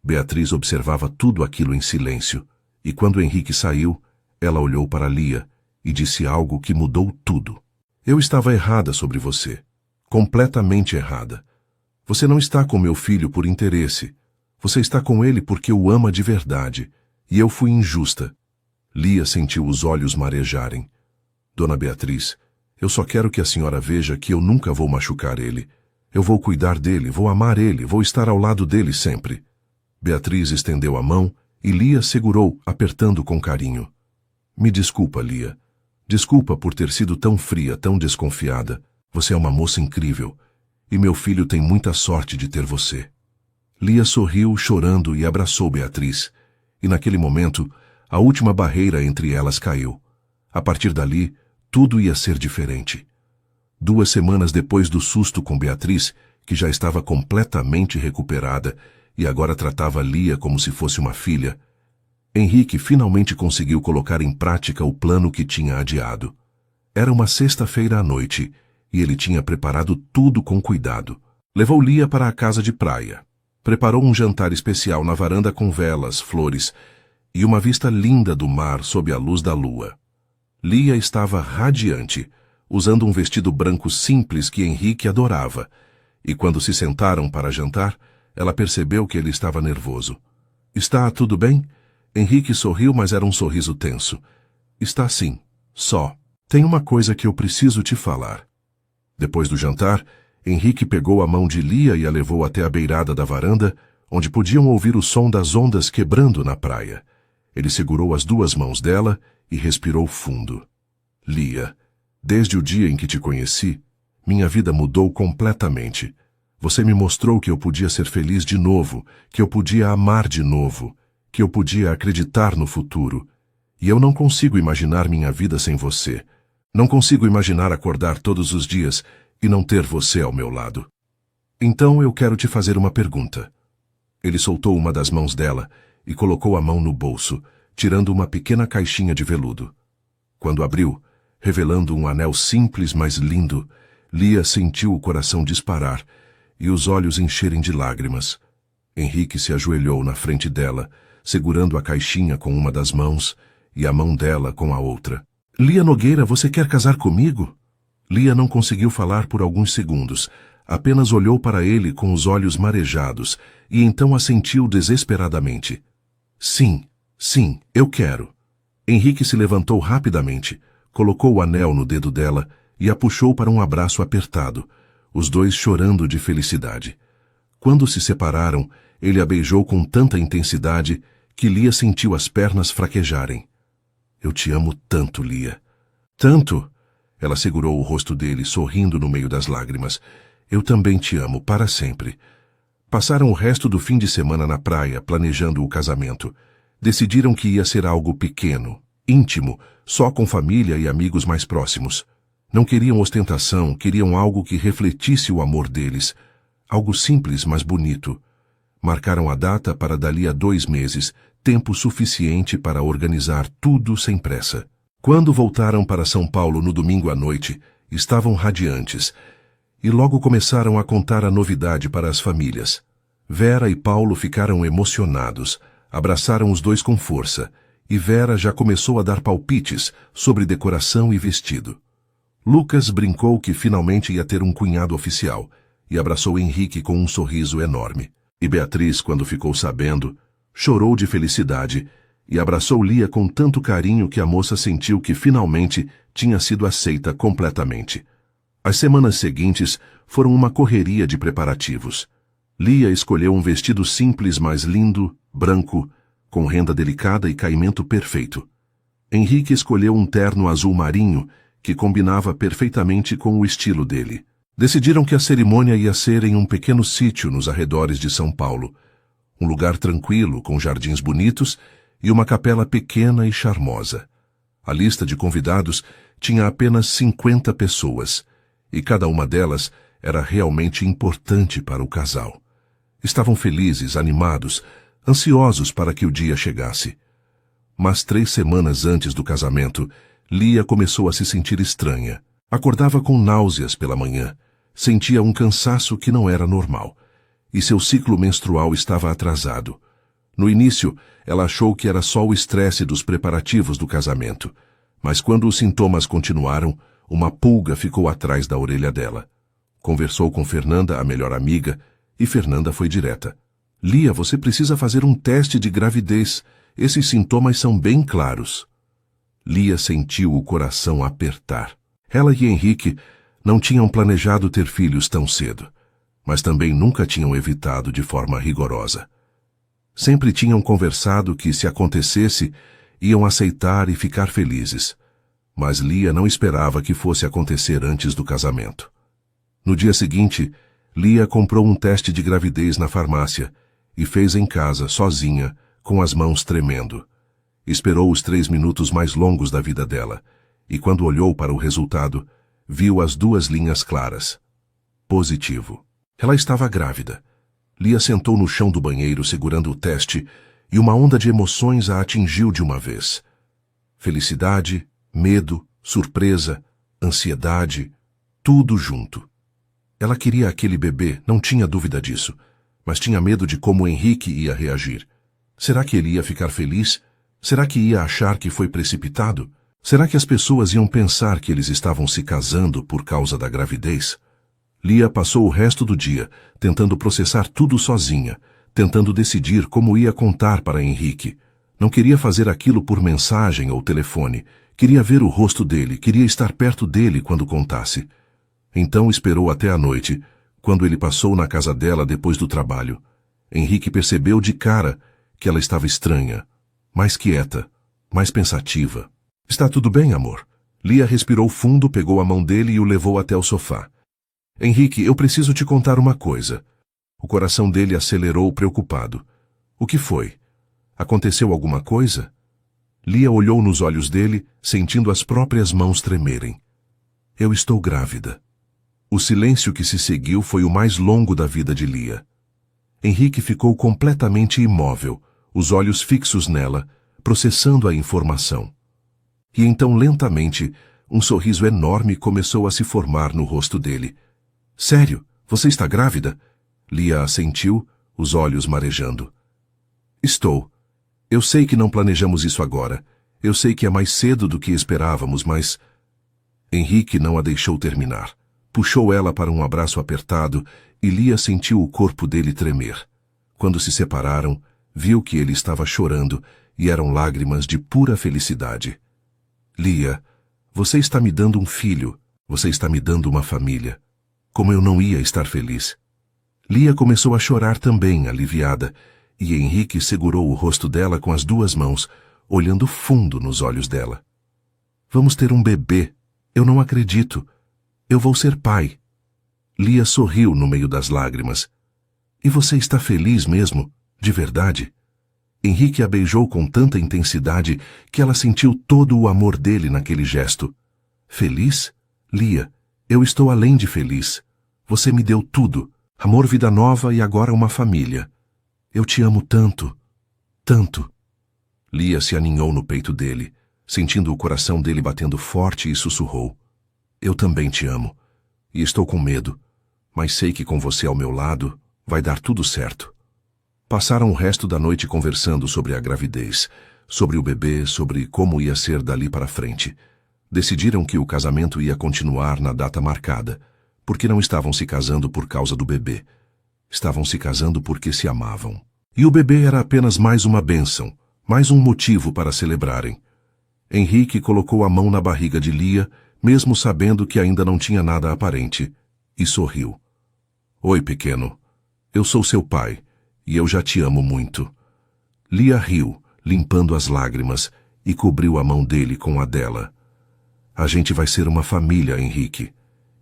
Beatriz observava tudo aquilo em silêncio, e quando Henrique saiu, ela olhou para Lia e disse algo que mudou tudo. Eu estava errada sobre você. Completamente errada. Você não está com meu filho por interesse. Você está com ele porque o ama de verdade, e eu fui injusta. Lia sentiu os olhos marejarem. Dona Beatriz, eu só quero que a senhora veja que eu nunca vou machucar ele. Eu vou cuidar dele, vou amar ele, vou estar ao lado dele sempre. Beatriz estendeu a mão e Lia segurou, apertando com carinho. Me desculpa, Lia. Desculpa por ter sido tão fria, tão desconfiada. Você é uma moça incrível, e meu filho tem muita sorte de ter você. Lia sorriu, chorando, e abraçou Beatriz, e naquele momento, a última barreira entre elas caiu. A partir dali, tudo ia ser diferente. 2 semanas depois do susto com Beatriz, que já estava completamente recuperada e agora tratava Lia como se fosse uma filha, Henrique finalmente conseguiu colocar em prática o plano que tinha adiado. Era uma sexta-feira à noite, e ele tinha preparado tudo com cuidado. Levou Lia para a casa de praia. Preparou um jantar especial na varanda com velas, flores e uma vista linda do mar sob a luz da lua. Lia estava radiante, usando um vestido branco simples que Henrique adorava, e quando se sentaram para jantar, ela percebeu que ele estava nervoso. Está tudo bem? Henrique sorriu, mas era um sorriso tenso. Está sim, só. Tem uma coisa que eu preciso te falar. Depois do jantar, Henrique pegou a mão de Lia e a levou até a beirada da varanda, onde podiam ouvir o som das ondas quebrando na praia. Ele segurou as 2 mãos dela e respirou fundo. Lia, desde o dia em que te conheci, minha vida mudou completamente. Você me mostrou que eu podia ser feliz de novo, que eu podia amar de novo, que eu podia acreditar no futuro. E eu não consigo imaginar minha vida sem você. Não consigo imaginar acordar todos os dias e não ter você ao meu lado. Então eu quero te fazer uma pergunta. Ele soltou uma das mãos dela e colocou a mão no bolso, tirando uma pequena caixinha de veludo. Quando abriu, revelando um anel simples, mas lindo, Lia sentiu o coração disparar e os olhos encherem de lágrimas. Henrique se ajoelhou na frente dela, segurando a caixinha com uma das mãos e a mão dela com a outra. Lia Nogueira, você quer casar comigo? Lia não conseguiu falar por alguns segundos, apenas olhou para ele com os olhos marejados e então assentiu desesperadamente. Sim, sim, eu quero. Henrique se levantou rapidamente, colocou o anel no dedo dela e a puxou para um abraço apertado, os dois chorando de felicidade. Quando se separaram, ele a beijou com tanta intensidade que Lia sentiu as pernas fraquejarem. Eu te amo tanto, Lia. Tanto! Ela segurou o rosto dele, sorrindo no meio das lágrimas. Eu também te amo, para sempre. Passaram o resto do fim de semana na praia, planejando o casamento. Decidiram que ia ser algo pequeno, íntimo, só com família e amigos mais próximos. Não queriam ostentação, queriam algo que refletisse o amor deles. Algo simples, mas bonito. Marcaram a data para dali a 2 meses, tempo suficiente para organizar tudo sem pressa. Quando voltaram para São Paulo no domingo à noite, estavam radiantes, e logo começaram a contar a novidade para as famílias. Vera e Paulo ficaram emocionados, abraçaram os dois com força, e Vera já começou a dar palpites sobre decoração e vestido. Lucas brincou que finalmente ia ter um cunhado oficial, e abraçou Henrique com um sorriso enorme. E Beatriz, quando ficou sabendo, chorou de felicidade e abraçou Lia com tanto carinho que a moça sentiu que finalmente tinha sido aceita completamente. As semanas seguintes foram uma correria de preparativos. Lia escolheu um vestido simples, mas lindo, branco, com renda delicada e caimento perfeito. Henrique escolheu um terno azul marinho que combinava perfeitamente com o estilo dele. Decidiram que a cerimônia ia ser em um pequeno sítio nos arredores de São Paulo, um lugar tranquilo, com jardins bonitos e uma capela pequena e charmosa. A lista de convidados tinha apenas 50 pessoas, e cada uma delas era realmente importante para o casal. Estavam felizes, animados, ansiosos para que o dia chegasse. Mas 3 semanas antes do casamento, Lia começou a se sentir estranha. Acordava com náuseas pela manhã, sentia um cansaço que não era normal, e seu ciclo menstrual estava atrasado. No início, ela achou que era só o estresse dos preparativos do casamento, mas quando os sintomas continuaram, uma pulga ficou atrás da orelha dela. Conversou com Fernanda, a melhor amiga, e Fernanda foi direta. Lia, você precisa fazer um teste de gravidez. Esses sintomas são bem claros. Lia sentiu o coração apertar. Ela e Henrique não tinham planejado ter filhos tão cedo, mas também nunca tinham evitado de forma rigorosa. Sempre tinham conversado que, se acontecesse, iam aceitar e ficar felizes. Mas Lia não esperava que fosse acontecer antes do casamento. No dia seguinte, Lia comprou um teste de gravidez na farmácia e fez em casa, sozinha, com as mãos tremendo. Esperou os 3 minutos mais longos da vida dela, e quando olhou para o resultado, viu as 2 linhas claras. Positivo. Ela estava grávida. Lia sentou no chão do banheiro segurando o teste e uma onda de emoções a atingiu de uma vez. Felicidade, medo, surpresa, ansiedade, tudo junto. Ela queria aquele bebê, não tinha dúvida disso, mas tinha medo de como Henrique ia reagir. Será que ele ia ficar feliz? Será que ia achar que foi precipitado? Será que as pessoas iam pensar que eles estavam se casando por causa da gravidez? Lia passou o resto do dia tentando processar tudo sozinha, tentando decidir como ia contar para Henrique. Não queria fazer aquilo por mensagem ou telefone. Queria ver o rosto dele, queria estar perto dele quando contasse. Então esperou até a noite, quando ele passou na casa dela depois do trabalho. Henrique percebeu de cara que ela estava estranha, mais quieta, mais pensativa. Está tudo bem, amor? Lia respirou fundo, pegou a mão dele e o levou até o sofá. Henrique, eu preciso te contar uma coisa. O coração dele acelerou preocupado. O que foi? Aconteceu alguma coisa? Lia olhou nos olhos dele, sentindo as próprias mãos tremerem. Eu estou grávida. O silêncio que se seguiu foi o mais longo da vida de Lia. Henrique ficou completamente imóvel, os olhos fixos nela, processando a informação. E então, lentamente, um sorriso enorme começou a se formar no rosto dele. Sério? Você está grávida? Lia assentiu, os olhos marejando. Estou. Eu sei que não planejamos isso agora. Eu sei que é mais cedo do que esperávamos, mas... Henrique não a deixou terminar. Puxou ela para um abraço apertado e Lia sentiu o corpo dele tremer. Quando se separaram, viu que ele estava chorando e eram lágrimas de pura felicidade. Lia, você está me dando um filho. Você está me dando uma família. Como eu não ia estar feliz. Lia começou a chorar também, aliviada, e Henrique segurou o rosto dela com as 2 mãos, olhando fundo nos olhos dela. Vamos ter um bebê. Eu não acredito. Eu vou ser pai. Lia sorriu no meio das lágrimas. E você está feliz mesmo? De verdade? Henrique a beijou com tanta intensidade que ela sentiu todo o amor dele naquele gesto. Feliz? Lia, eu estou além de feliz. Você me deu tudo. Amor, vida nova e agora uma família. Eu te amo tanto. Tanto. Lia se aninhou no peito dele, sentindo o coração dele batendo forte e sussurrou. Eu também te amo. E estou com medo. Mas sei que com você ao meu lado, vai dar tudo certo. Passaram o resto da noite conversando sobre a gravidez, sobre o bebê, sobre como ia ser dali para frente. Decidiram que o casamento ia continuar na data marcada, porque não estavam se casando por causa do bebê. Estavam se casando porque se amavam. E o bebê era apenas mais uma bênção, mais um motivo para celebrarem. Henrique colocou a mão na barriga de Lia, mesmo sabendo que ainda não tinha nada aparente, e sorriu. Oi, pequeno. Eu sou seu pai, e eu já te amo muito. Lia riu, limpando as lágrimas, e cobriu a mão dele com a dela. A gente vai ser uma família, Henrique.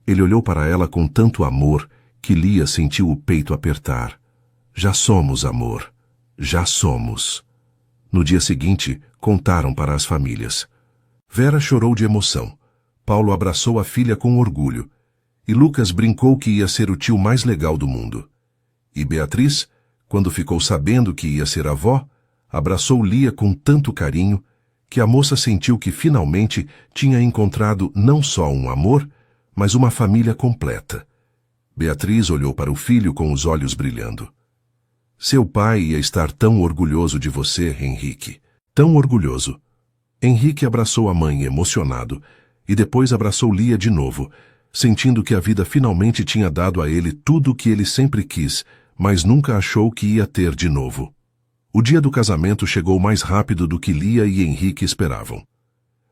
Ele olhou para ela com tanto amor que Lia sentiu o peito apertar. Já somos, amor. Já somos. No dia seguinte, contaram para as famílias. Vera chorou de emoção. Paulo abraçou a filha com orgulho. e Lucas brincou que ia ser o tio mais legal do mundo. E Beatriz, quando ficou sabendo que ia ser avó, abraçou Lia com tanto carinho que a moça sentiu que finalmente tinha encontrado não só um amor, mas uma família completa. Beatriz olhou para o filho com os olhos brilhando. Seu pai ia estar tão orgulhoso de você, Henrique. Tão orgulhoso. Henrique abraçou a mãe emocionado e depois abraçou Lia de novo, sentindo que a vida finalmente tinha dado a ele tudo o que ele sempre quis, mas nunca achou que ia ter de novo. O dia do casamento chegou mais rápido do que Lia e Henrique esperavam.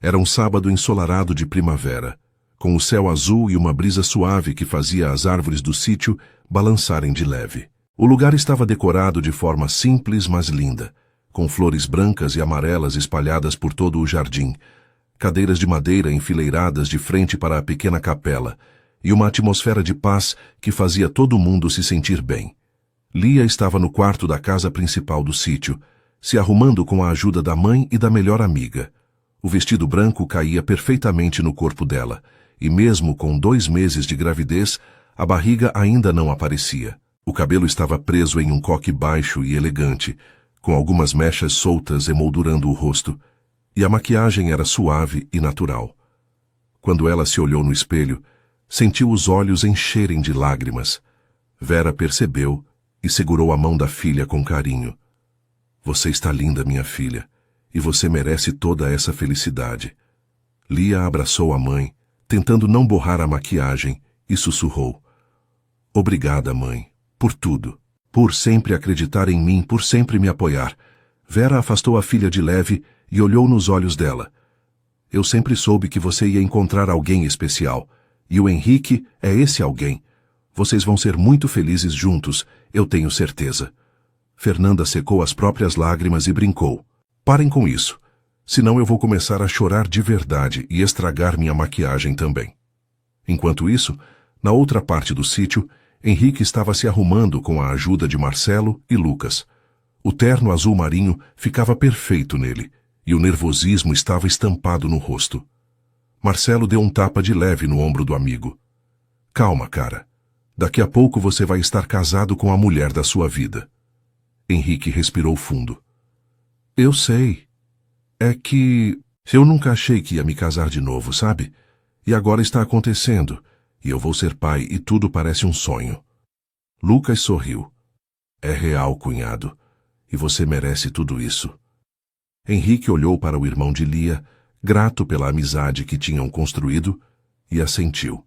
Era um sábado ensolarado de primavera, com o céu azul e uma brisa suave que fazia as árvores do sítio balançarem de leve. O lugar estava decorado de forma simples, mas linda, com flores brancas e amarelas espalhadas por todo o jardim, cadeiras de madeira enfileiradas de frente para a pequena capela e uma atmosfera de paz que fazia todo mundo se sentir bem. Lia estava no quarto da casa principal do sítio, se arrumando com a ajuda da mãe e da melhor amiga. O vestido branco caía perfeitamente no corpo dela, e mesmo com 2 meses de gravidez, a barriga ainda não aparecia. O cabelo estava preso em um coque baixo e elegante, com algumas mechas soltas emoldurando o rosto, e a maquiagem era suave e natural. Quando ela se olhou no espelho, sentiu os olhos encherem de lágrimas. Vera percebeu e segurou a mão da filha com carinho. Você está linda, minha filha, e você merece toda essa felicidade. Lia abraçou a mãe, tentando não borrar a maquiagem, e sussurrou. Obrigada, mãe, por tudo. Por sempre acreditar em mim, por sempre me apoiar. Vera afastou a filha de leve e olhou nos olhos dela. Eu sempre soube que você ia encontrar alguém especial, e o Henrique é esse alguém. Vocês vão ser muito felizes juntos, eu tenho certeza. Fernanda secou as próprias lágrimas e brincou. Parem com isso, senão eu vou começar a chorar de verdade e estragar minha maquiagem também. Enquanto isso, na outra parte do sítio, Henrique estava se arrumando com a ajuda de Marcelo e Lucas. O terno azul marinho ficava perfeito nele, e o nervosismo estava estampado no rosto. Marcelo deu um tapa de leve no ombro do amigo. Calma, cara. Daqui a pouco você vai estar casado com a mulher da sua vida. Henrique respirou fundo. Eu sei. É que eu nunca achei que ia me casar de novo, sabe? E agora está acontecendo, e eu vou ser pai e tudo parece um sonho. Lucas sorriu. É real, cunhado, e você merece tudo isso. Henrique olhou para o irmão de Lia, grato pela amizade que tinham construído, e assentiu.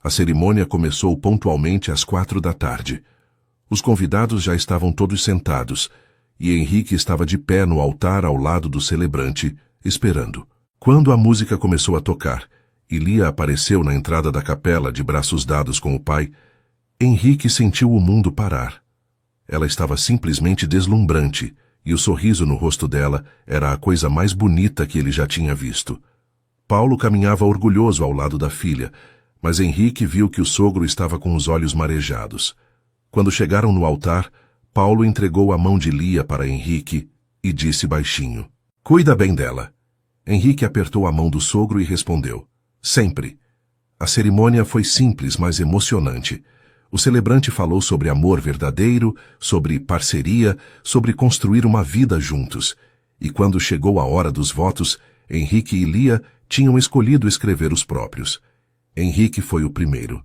A cerimônia começou pontualmente às 4 da tarde. Os convidados já estavam todos sentados, e Henrique estava de pé no altar ao lado do celebrante, esperando. Quando a música começou a tocar, e Lia apareceu na entrada da capela de braços dados com o pai, Henrique sentiu o mundo parar. Ela estava simplesmente deslumbrante, e o sorriso no rosto dela era a coisa mais bonita que ele já tinha visto. Paulo caminhava orgulhoso ao lado da filha, mas Henrique viu que o sogro estava com os olhos marejados. Quando chegaram no altar, Paulo entregou a mão de Lia para Henrique e disse baixinho, Cuida bem dela. Henrique apertou a mão do sogro e respondeu, Sempre. A cerimônia foi simples, mas emocionante. O celebrante falou sobre amor verdadeiro, sobre parceria, sobre construir uma vida juntos. E quando chegou a hora dos votos, Henrique e Lia tinham escolhido escrever os próprios. Henrique foi o primeiro.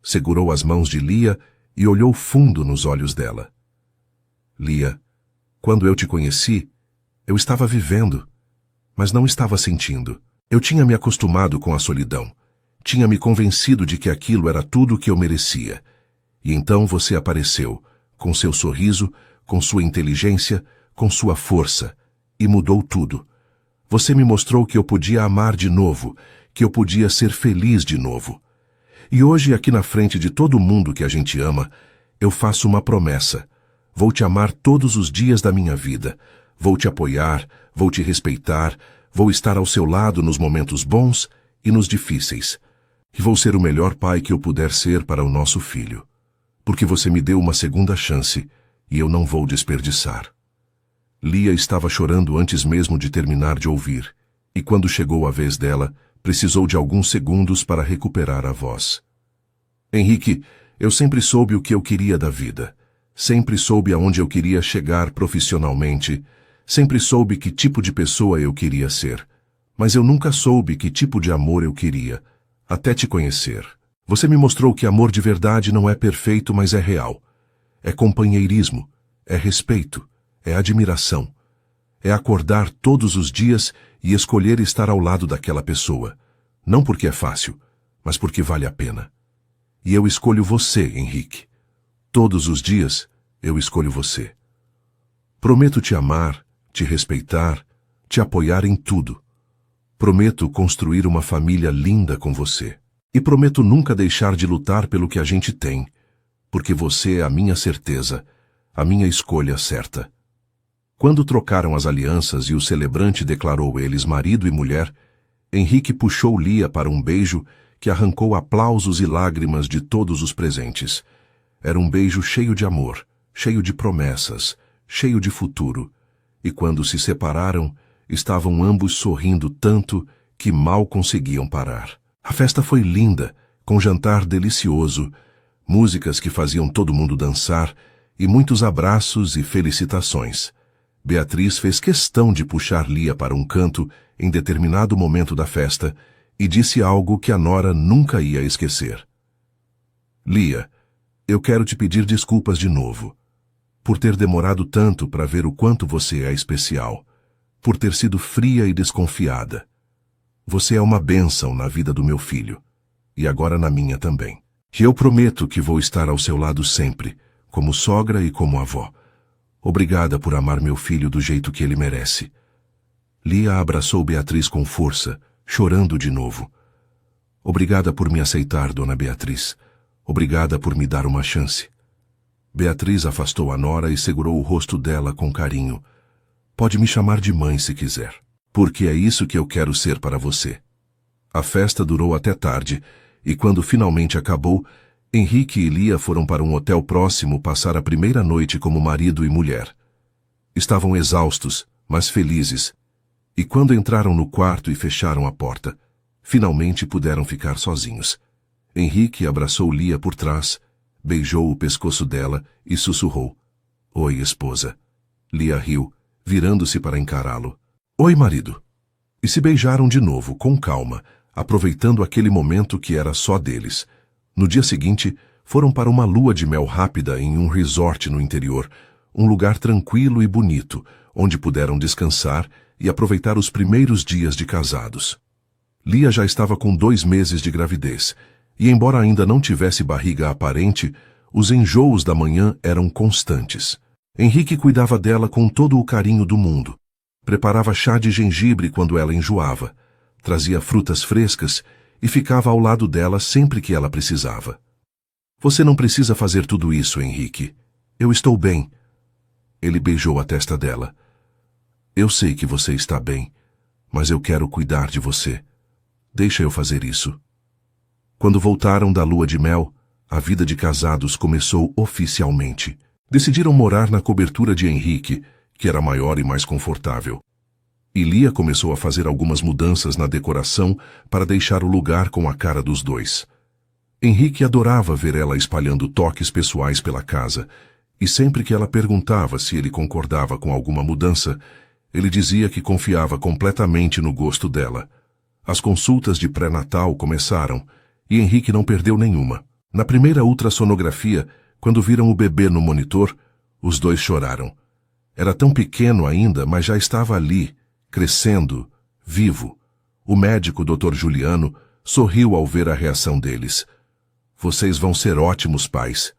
Segurou as mãos de Lia e olhou fundo nos olhos dela. Lia, quando eu te conheci, eu estava vivendo, mas não estava sentindo. Eu tinha me acostumado com a solidão. Tinha me convencido de que aquilo era tudo o que eu merecia. E então você apareceu, com seu sorriso, com sua inteligência, com sua força, e mudou tudo. Você me mostrou que eu podia amar de novo, que eu podia ser feliz de novo. E hoje, aqui na frente de todo mundo que a gente ama, eu faço uma promessa. Vou te amar todos os dias da minha vida. Vou te apoiar, vou te respeitar, vou estar ao seu lado nos momentos bons e nos difíceis. E vou ser o melhor pai que eu puder ser para o nosso filho. Porque você me deu uma segunda chance e eu não vou desperdiçar. Lia estava chorando antes mesmo de terminar de ouvir, e quando chegou a vez dela, precisou de alguns segundos para recuperar a voz. Henrique, eu sempre soube o que eu queria da vida. Sempre soube aonde eu queria chegar profissionalmente. Sempre soube que tipo de pessoa eu queria ser. Mas eu nunca soube que tipo de amor eu queria, até te conhecer. Você me mostrou que amor de verdade não é perfeito, mas é real. É companheirismo, é respeito, é admiração. É acordar todos os dias e escolher estar ao lado daquela pessoa. Não porque é fácil, mas porque vale a pena. E eu escolho você, Henrique. Todos os dias, eu escolho você. Prometo te amar, te respeitar, te apoiar em tudo. Prometo construir uma família linda com você. E prometo nunca deixar de lutar pelo que a gente tem, porque você é a minha certeza, a minha escolha certa. Quando trocaram as alianças e o celebrante declarou eles marido e mulher, Henrique puxou Lia para um beijo que arrancou aplausos e lágrimas de todos os presentes. Era um beijo cheio de amor, cheio de promessas, cheio de futuro. E quando se separaram, estavam ambos sorrindo tanto que mal conseguiam parar. A festa foi linda, com jantar delicioso, músicas que faziam todo mundo dançar e muitos abraços e felicitações. Beatriz fez questão de puxar Lia para um canto em determinado momento da festa e disse algo que a nora nunca ia esquecer. Lia, eu quero te pedir desculpas de novo, por ter demorado tanto para ver o quanto você é especial, por ter sido fria e desconfiada. Você é uma bênção na vida do meu filho, e agora na minha também. E eu prometo que vou estar ao seu lado sempre, como sogra e como avó. Obrigada por amar meu filho do jeito que ele merece. Lia abraçou Beatriz com força, chorando de novo. Obrigada por me aceitar, dona Beatriz. Obrigada por me dar uma chance. Beatriz afastou a nora e segurou o rosto dela com carinho. Pode me chamar de mãe se quiser, porque é isso que eu quero ser para você. A festa durou até tarde, e quando finalmente acabou, Henrique e Lia foram para um hotel próximo passar a primeira noite como marido e mulher. Estavam exaustos, mas felizes, e quando entraram no quarto e fecharam a porta, finalmente puderam ficar sozinhos. Henrique abraçou Lia por trás, beijou o pescoço dela e sussurrou. Oi, esposa. Lia riu, virando-se para encará-lo. Oi, marido. E se beijaram de novo, com calma, aproveitando aquele momento que era só deles. No dia seguinte, foram para uma lua de mel rápida em um resort no interior, um lugar tranquilo e bonito, onde puderam descansar e aproveitar os primeiros dias de casados. Lia já estava com 2 meses de gravidez, e embora ainda não tivesse barriga aparente, os enjoos da manhã eram constantes. Henrique cuidava dela com todo o carinho do mundo. Preparava chá de gengibre quando ela enjoava, trazia frutas frescas e ficava ao lado dela sempre que ela precisava. Você não precisa fazer tudo isso, Henrique. Eu estou bem. Ele beijou a testa dela. Eu sei que você está bem, mas eu quero cuidar de você. Deixa eu fazer isso. Quando voltaram da lua de mel, a vida de casados começou oficialmente. Decidiram morar na cobertura de Henrique, que era maior e mais confortável. E Lia começou a fazer algumas mudanças na decoração para deixar o lugar com a cara dos dois. Henrique adorava ver ela espalhando toques pessoais pela casa, e sempre que ela perguntava se ele concordava com alguma mudança, ele dizia que confiava completamente no gosto dela. As consultas de pré-natal começaram, e Henrique não perdeu nenhuma. Na primeira ultrassonografia, quando viram o bebê no monitor, os dois choraram. Era tão pequeno ainda, mas já estava ali, crescendo, vivo. O médico, Dr. Juliano, sorriu ao ver a reação deles. Vocês vão ser ótimos pais.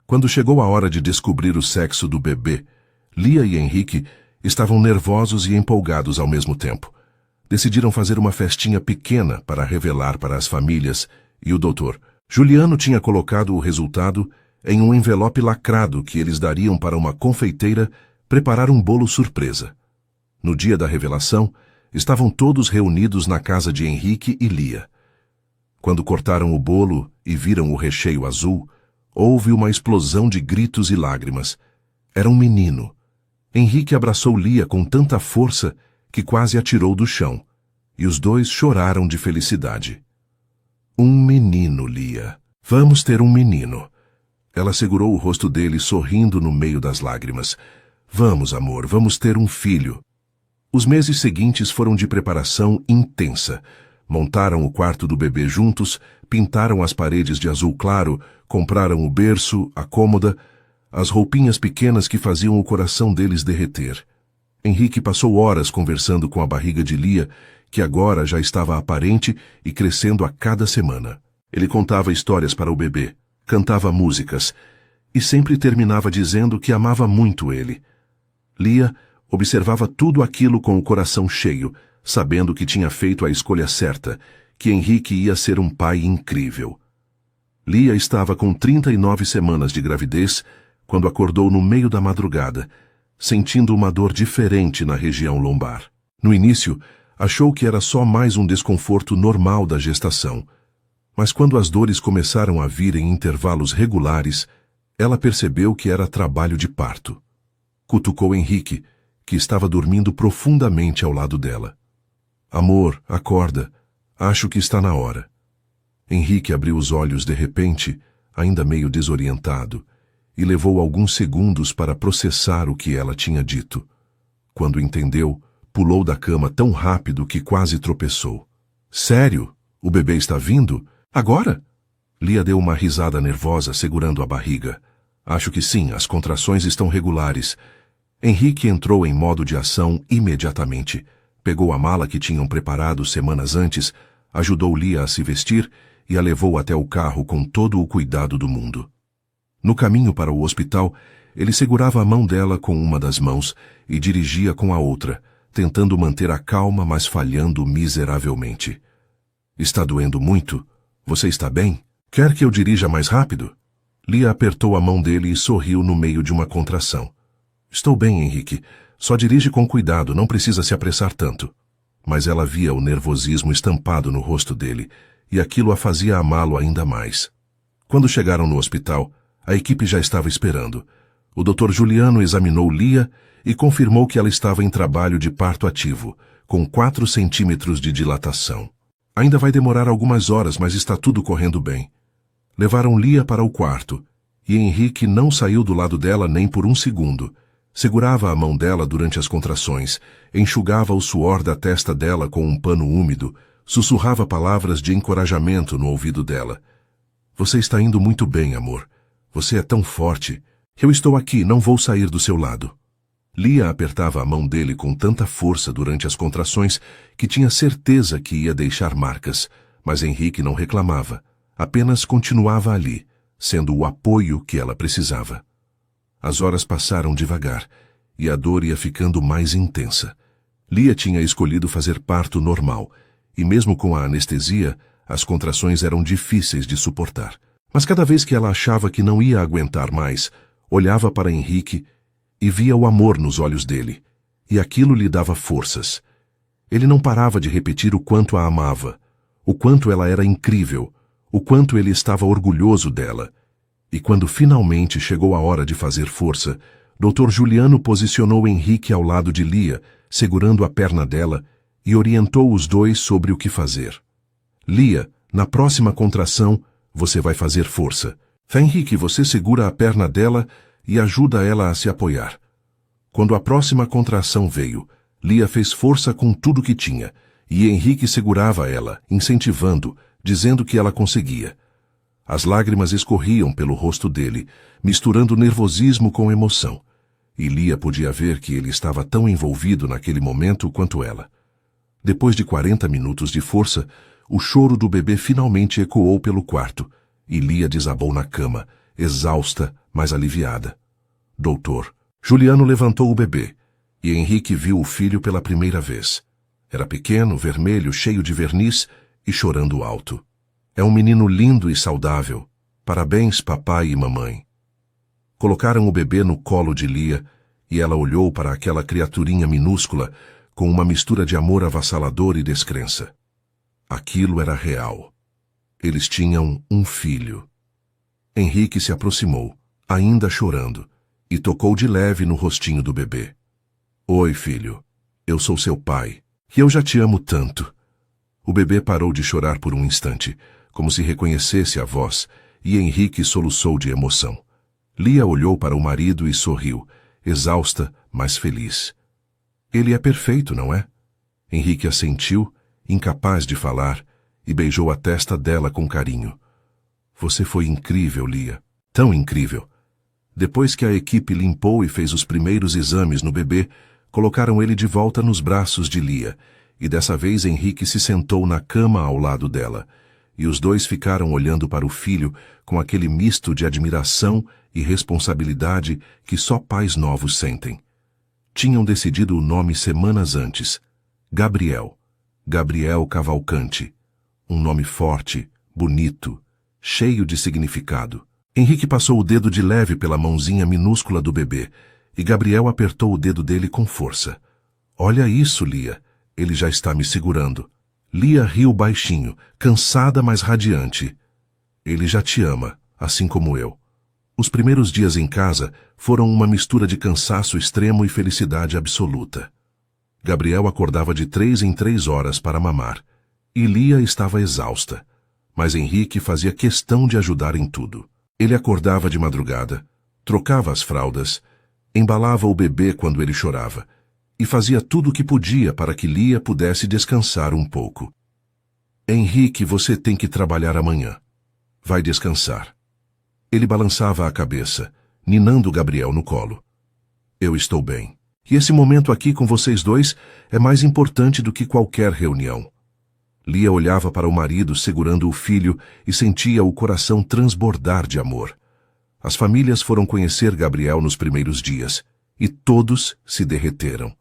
Quando chegou a hora de descobrir o sexo do bebê, Lia e Henrique estavam nervosos e empolgados ao mesmo tempo. Decidiram fazer uma festinha pequena para revelar para as famílias, e o doutor Juliano tinha colocado o resultado em um envelope lacrado que eles dariam para uma confeiteira preparar um bolo surpresa. No dia da revelação, estavam todos reunidos na casa de Henrique e Lia. Quando cortaram o bolo e viram o recheio azul, houve uma explosão de gritos e lágrimas. Era um menino. Henrique abraçou Lia com tanta força que quase a tirou do chão, e os dois choraram de felicidade. Um menino, Lia. Vamos ter um menino. Ela segurou o rosto dele, sorrindo no meio das lágrimas. Vamos, amor, vamos ter um filho. Os meses seguintes foram de preparação intensa. Montaram o quarto do bebê juntos, pintaram as paredes de azul claro, compraram o berço, a cômoda, as roupinhas pequenas que faziam o coração deles derreter. Henrique passou horas conversando com a barriga de Lia, que agora já estava aparente e crescendo a cada semana. Ele contava histórias para o bebê, cantava músicas e sempre terminava dizendo que amava muito ele. Lia observava tudo aquilo com o coração cheio, sabendo que tinha feito a escolha certa, que Henrique ia ser um pai incrível. Lia estava com 39 semanas de gravidez quando acordou no meio da madrugada, sentindo uma dor diferente na região lombar. No início, achou que era só mais um desconforto normal da gestação, mas quando as dores começaram a vir em intervalos regulares, ela percebeu que era trabalho de parto. Cutucou Henrique, que estava dormindo profundamente ao lado dela. Amor, acorda. Acho que está na hora. Henrique abriu os olhos de repente, ainda meio desorientado, e levou alguns segundos para processar o que ela tinha dito. Quando entendeu, pulou da cama tão rápido que quase tropeçou. Sério? O bebê está vindo? Agora? Lia deu uma risada nervosa, segurando a barriga. Acho que sim, as contrações estão regulares. Henrique entrou em modo de ação imediatamente. Pegou a mala que tinham preparado semanas antes, ajudou Lia a se vestir e a levou até o carro com todo o cuidado do mundo. No caminho para o hospital, ele segurava a mão dela com uma das mãos e dirigia com a outra, tentando manter a calma, mas falhando miseravelmente. Está doendo muito? Você está bem? Quer que eu dirija mais rápido? Lia apertou a mão dele e sorriu no meio de uma contração. Estou bem, Henrique. Só dirige com cuidado, não precisa se apressar tanto. Mas ela via o nervosismo estampado no rosto dele, e aquilo a fazia amá-lo ainda mais. Quando chegaram no hospital, a equipe já estava esperando. O Dr. Juliano examinou Lia e confirmou que ela estava em trabalho de parto ativo, com 4 centímetros de dilatação. Ainda vai demorar algumas horas, mas está tudo correndo bem. Levaram Lia para o quarto, e Henrique não saiu do lado dela nem por um segundo. Segurava a mão dela durante as contrações, enxugava o suor da testa dela com um pano úmido, sussurrava palavras de encorajamento no ouvido dela. Você está indo muito bem, amor. Você é tão forte. Eu estou aqui, não vou sair do seu lado. Lia apertava a mão dele com tanta força durante as contrações que tinha certeza que ia deixar marcas, mas Henrique não reclamava, apenas continuava ali, sendo o apoio que ela precisava. As horas passaram devagar, e a dor ia ficando mais intensa. Lia tinha escolhido fazer parto normal, e mesmo com a anestesia, as contrações eram difíceis de suportar. Mas cada vez que ela achava que não ia aguentar mais, olhava para Henrique e via o amor nos olhos dele, e aquilo lhe dava forças. Ele não parava de repetir o quanto a amava, o quanto ela era incrível, o quanto ele estava orgulhoso dela. E quando finalmente chegou a hora de fazer força, Dr. Juliano posicionou Henrique ao lado de Lia, segurando a perna dela, e orientou os dois sobre o que fazer. Lia, na próxima contração, você vai fazer força. Henrique, você segura a perna dela e ajuda ela a se apoiar. Quando a próxima contração veio, Lia fez força com tudo que tinha, e Henrique segurava ela, incentivando, dizendo que ela conseguia. As lágrimas escorriam pelo rosto dele, misturando nervosismo com emoção, e Lia podia ver que ele estava tão envolvido naquele momento quanto ela. Depois de 40 minutos de força, o choro do bebê finalmente ecoou pelo quarto, e Lia desabou na cama, exausta, mas aliviada. Doutor, Juliano levantou o bebê, e Henrique viu o filho pela primeira vez. Era pequeno, vermelho, cheio de verniz e chorando alto. É um menino lindo e saudável. Parabéns, papai e mamãe. Colocaram o bebê no colo de Lia, e ela olhou para aquela criaturinha minúscula com uma mistura de amor avassalador e descrença. Aquilo era real. Eles tinham um filho. Henrique se aproximou, ainda chorando, e tocou de leve no rostinho do bebê. Oi, filho. Eu sou seu pai, e eu já te amo tanto. O bebê parou de chorar por um instante, como se reconhecesse a voz, e Henrique soluçou de emoção. Lia olhou para o marido e sorriu, exausta, mas feliz. Ele é perfeito, não é? Henrique assentiu, incapaz de falar, e beijou a testa dela com carinho. Você foi incrível, Lia. Tão incrível. Depois que a equipe limpou e fez os primeiros exames no bebê, colocaram ele de volta nos braços de Lia, e dessa vez Henrique se sentou na cama ao lado dela, e os dois ficaram olhando para o filho com aquele misto de admiração e responsabilidade que só pais novos sentem. Tinham decidido o nome semanas antes. Gabriel. Gabriel Cavalcante. Um nome forte, bonito, cheio de significado. Henrique passou o dedo de leve pela mãozinha minúscula do bebê, e Gabriel apertou o dedo dele com força. Olha isso, Lia. Ele já está me segurando. Lia riu baixinho, cansada, mas radiante. Ele já te ama, assim como eu. Os primeiros dias em casa foram uma mistura de cansaço extremo e felicidade absoluta. Gabriel acordava de 3 em 3 horas para mamar, e Lia estava exausta, mas Henrique fazia questão de ajudar em tudo. Ele acordava de madrugada, trocava as fraldas, embalava o bebê quando ele chorava, e fazia tudo o que podia para que Lia pudesse descansar um pouco. Henrique, você tem que trabalhar amanhã. Vai descansar. Ele balançava a cabeça, ninando Gabriel no colo. Eu estou bem. E esse momento aqui com vocês dois é mais importante do que qualquer reunião. Lia olhava para o marido segurando o filho e sentia o coração transbordar de amor. As famílias foram conhecer Gabriel nos primeiros dias, e todos se derreteram.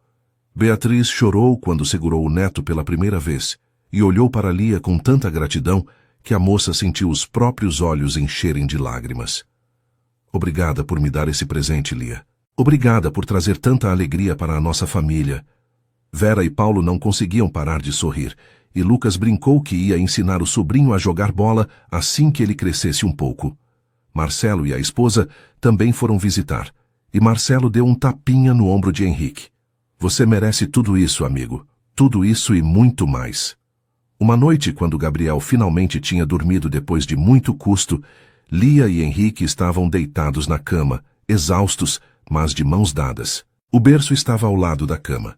Beatriz chorou quando segurou o neto pela primeira vez e olhou para Lia com tanta gratidão que a moça sentiu os próprios olhos encherem de lágrimas. Obrigada por me dar esse presente, Lia. Obrigada por trazer tanta alegria para a nossa família. Vera e Paulo não conseguiam parar de sorrir, e Lucas brincou que ia ensinar o sobrinho a jogar bola assim que ele crescesse um pouco. Marcelo e a esposa também foram visitar, e Marcelo deu um tapinha no ombro de Henrique. Você merece tudo isso, amigo. Tudo isso e muito mais. Uma noite, quando Gabriel finalmente tinha dormido depois de muito custo, Lia e Henrique estavam deitados na cama, exaustos, mas de mãos dadas. O berço estava ao lado da cama,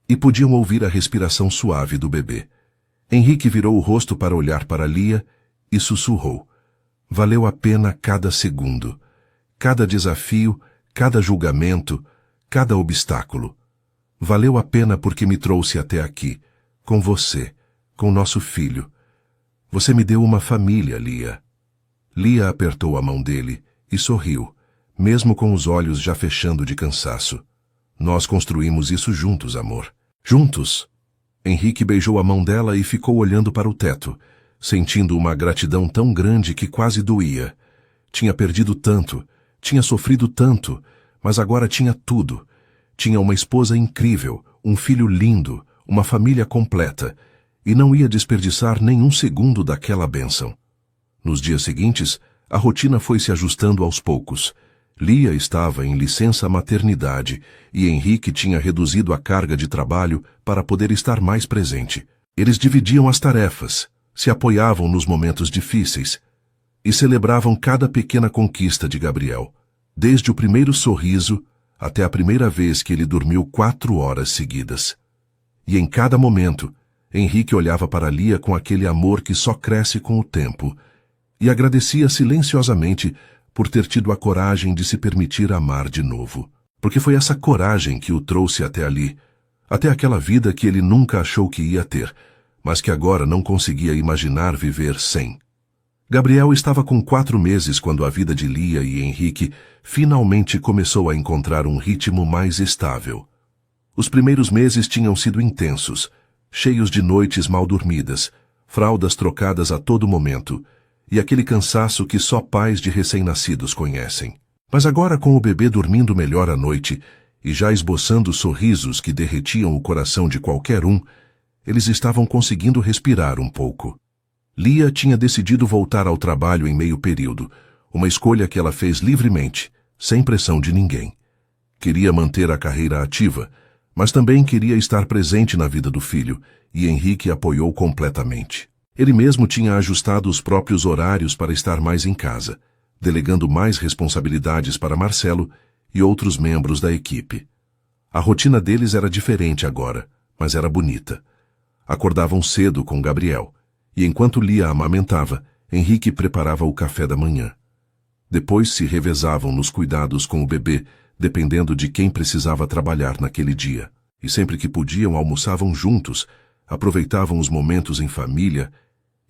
e podiam ouvir a respiração suave do bebê. Henrique virou o rosto para olhar para Lia e sussurrou. Valeu a pena cada segundo, cada desafio, cada julgamento, cada obstáculo. Valeu a pena porque me trouxe até aqui, com você, com nosso filho. Você me deu uma família, Lia. Lia apertou a mão dele e sorriu, mesmo com os olhos já fechando de cansaço. Nós construímos isso juntos, amor. Juntos. Henrique beijou a mão dela e ficou olhando para o teto, sentindo uma gratidão tão grande que quase doía. Tinha perdido tanto, tinha sofrido tanto, mas agora tinha tudo. Tinha uma esposa incrível, um filho lindo, uma família completa, e não ia desperdiçar nenhum segundo daquela bênção. Nos dias seguintes, a rotina foi se ajustando aos poucos. Lia estava em licença maternidade e Henrique tinha reduzido a carga de trabalho para poder estar mais presente. Eles dividiam as tarefas, se apoiavam nos momentos difíceis e celebravam cada pequena conquista de Gabriel, desde o primeiro sorriso até a primeira vez que ele dormiu 4 horas seguidas. E em cada momento, Henrique olhava para Lia com aquele amor que só cresce com o tempo e agradecia silenciosamente por ter tido a coragem de se permitir amar de novo. Porque foi essa coragem que o trouxe até ali, até aquela vida que ele nunca achou que ia ter, mas que agora não conseguia imaginar viver sem. Gabriel estava com 4 meses quando a vida de Lia e Henrique finalmente começou a encontrar um ritmo mais estável. Os primeiros meses tinham sido intensos, cheios de noites mal dormidas, fraldas trocadas a todo momento, e aquele cansaço que só pais de recém-nascidos conhecem. Mas agora, com o bebê dormindo melhor à noite e já esboçando sorrisos que derretiam o coração de qualquer um, eles estavam conseguindo respirar um pouco. Lia tinha decidido voltar ao trabalho em meio período, uma escolha que ela fez livremente, sem pressão de ninguém. Queria manter a carreira ativa, mas também queria estar presente na vida do filho, e Henrique apoiou completamente. Ele mesmo tinha ajustado os próprios horários para estar mais em casa, delegando mais responsabilidades para Marcelo e outros membros da equipe. A rotina deles era diferente agora, mas era bonita. Acordavam cedo com Gabriel, e enquanto Lia amamentava, Henrique preparava o café da manhã. Depois se revezavam nos cuidados com o bebê, dependendo de quem precisava trabalhar naquele dia. E sempre que podiam almoçavam juntos, aproveitavam os momentos em família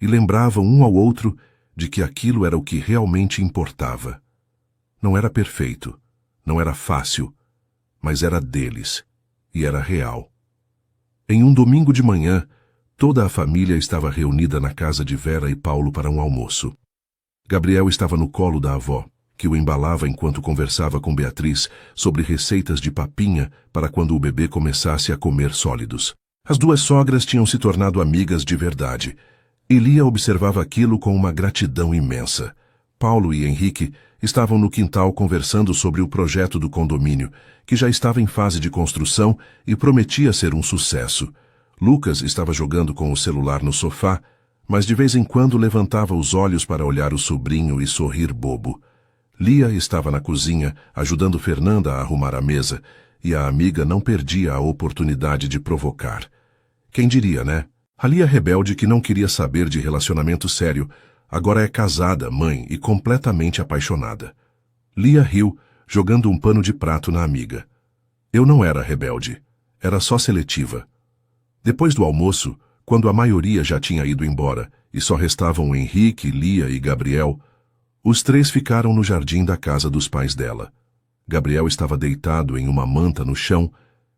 e lembravam um ao outro de que aquilo era o que realmente importava. Não era perfeito, não era fácil, mas era deles, e era real. Em um domingo de manhã, toda a família estava reunida na casa de Vera e Paulo para um almoço. Gabriel estava no colo da avó, que o embalava enquanto conversava com Beatriz sobre receitas de papinha para quando o bebê começasse a comer sólidos. As duas sogras tinham se tornado amigas de verdade, e Lia observava aquilo com uma gratidão imensa. Paulo e Henrique estavam no quintal conversando sobre o projeto do condomínio, que já estava em fase de construção e prometia ser um sucesso. Lucas estava jogando com o celular no sofá, mas de vez em quando levantava os olhos para olhar o sobrinho e sorrir bobo. Lia estava na cozinha, ajudando Fernanda a arrumar a mesa, e a amiga não perdia a oportunidade de provocar. Quem diria, né? A Lia rebelde que não queria saber de relacionamento sério, agora é casada, mãe e completamente apaixonada. Lia riu, jogando um pano de prato na amiga. Eu não era rebelde, era só seletiva. Depois do almoço, quando a maioria já tinha ido embora e só restavam Henrique, Lia e Gabriel, os três ficaram no jardim da casa dos pais dela. Gabriel estava deitado em uma manta no chão,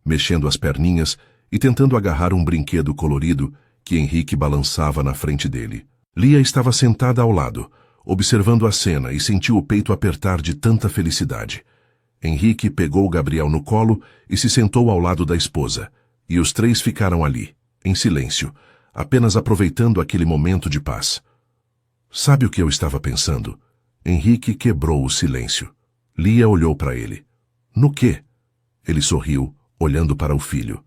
mexendo as perninhas e tentando agarrar um brinquedo colorido que Henrique balançava na frente dele. Lia estava sentada ao lado, observando a cena e sentiu o peito apertar de tanta felicidade. Henrique pegou Gabriel no colo e se sentou ao lado da esposa, e os três ficaram ali, em silêncio, apenas aproveitando aquele momento de paz. Sabe o que eu estava pensando? Henrique quebrou o silêncio. Lia olhou para ele. No quê? Ele sorriu, olhando para o filho.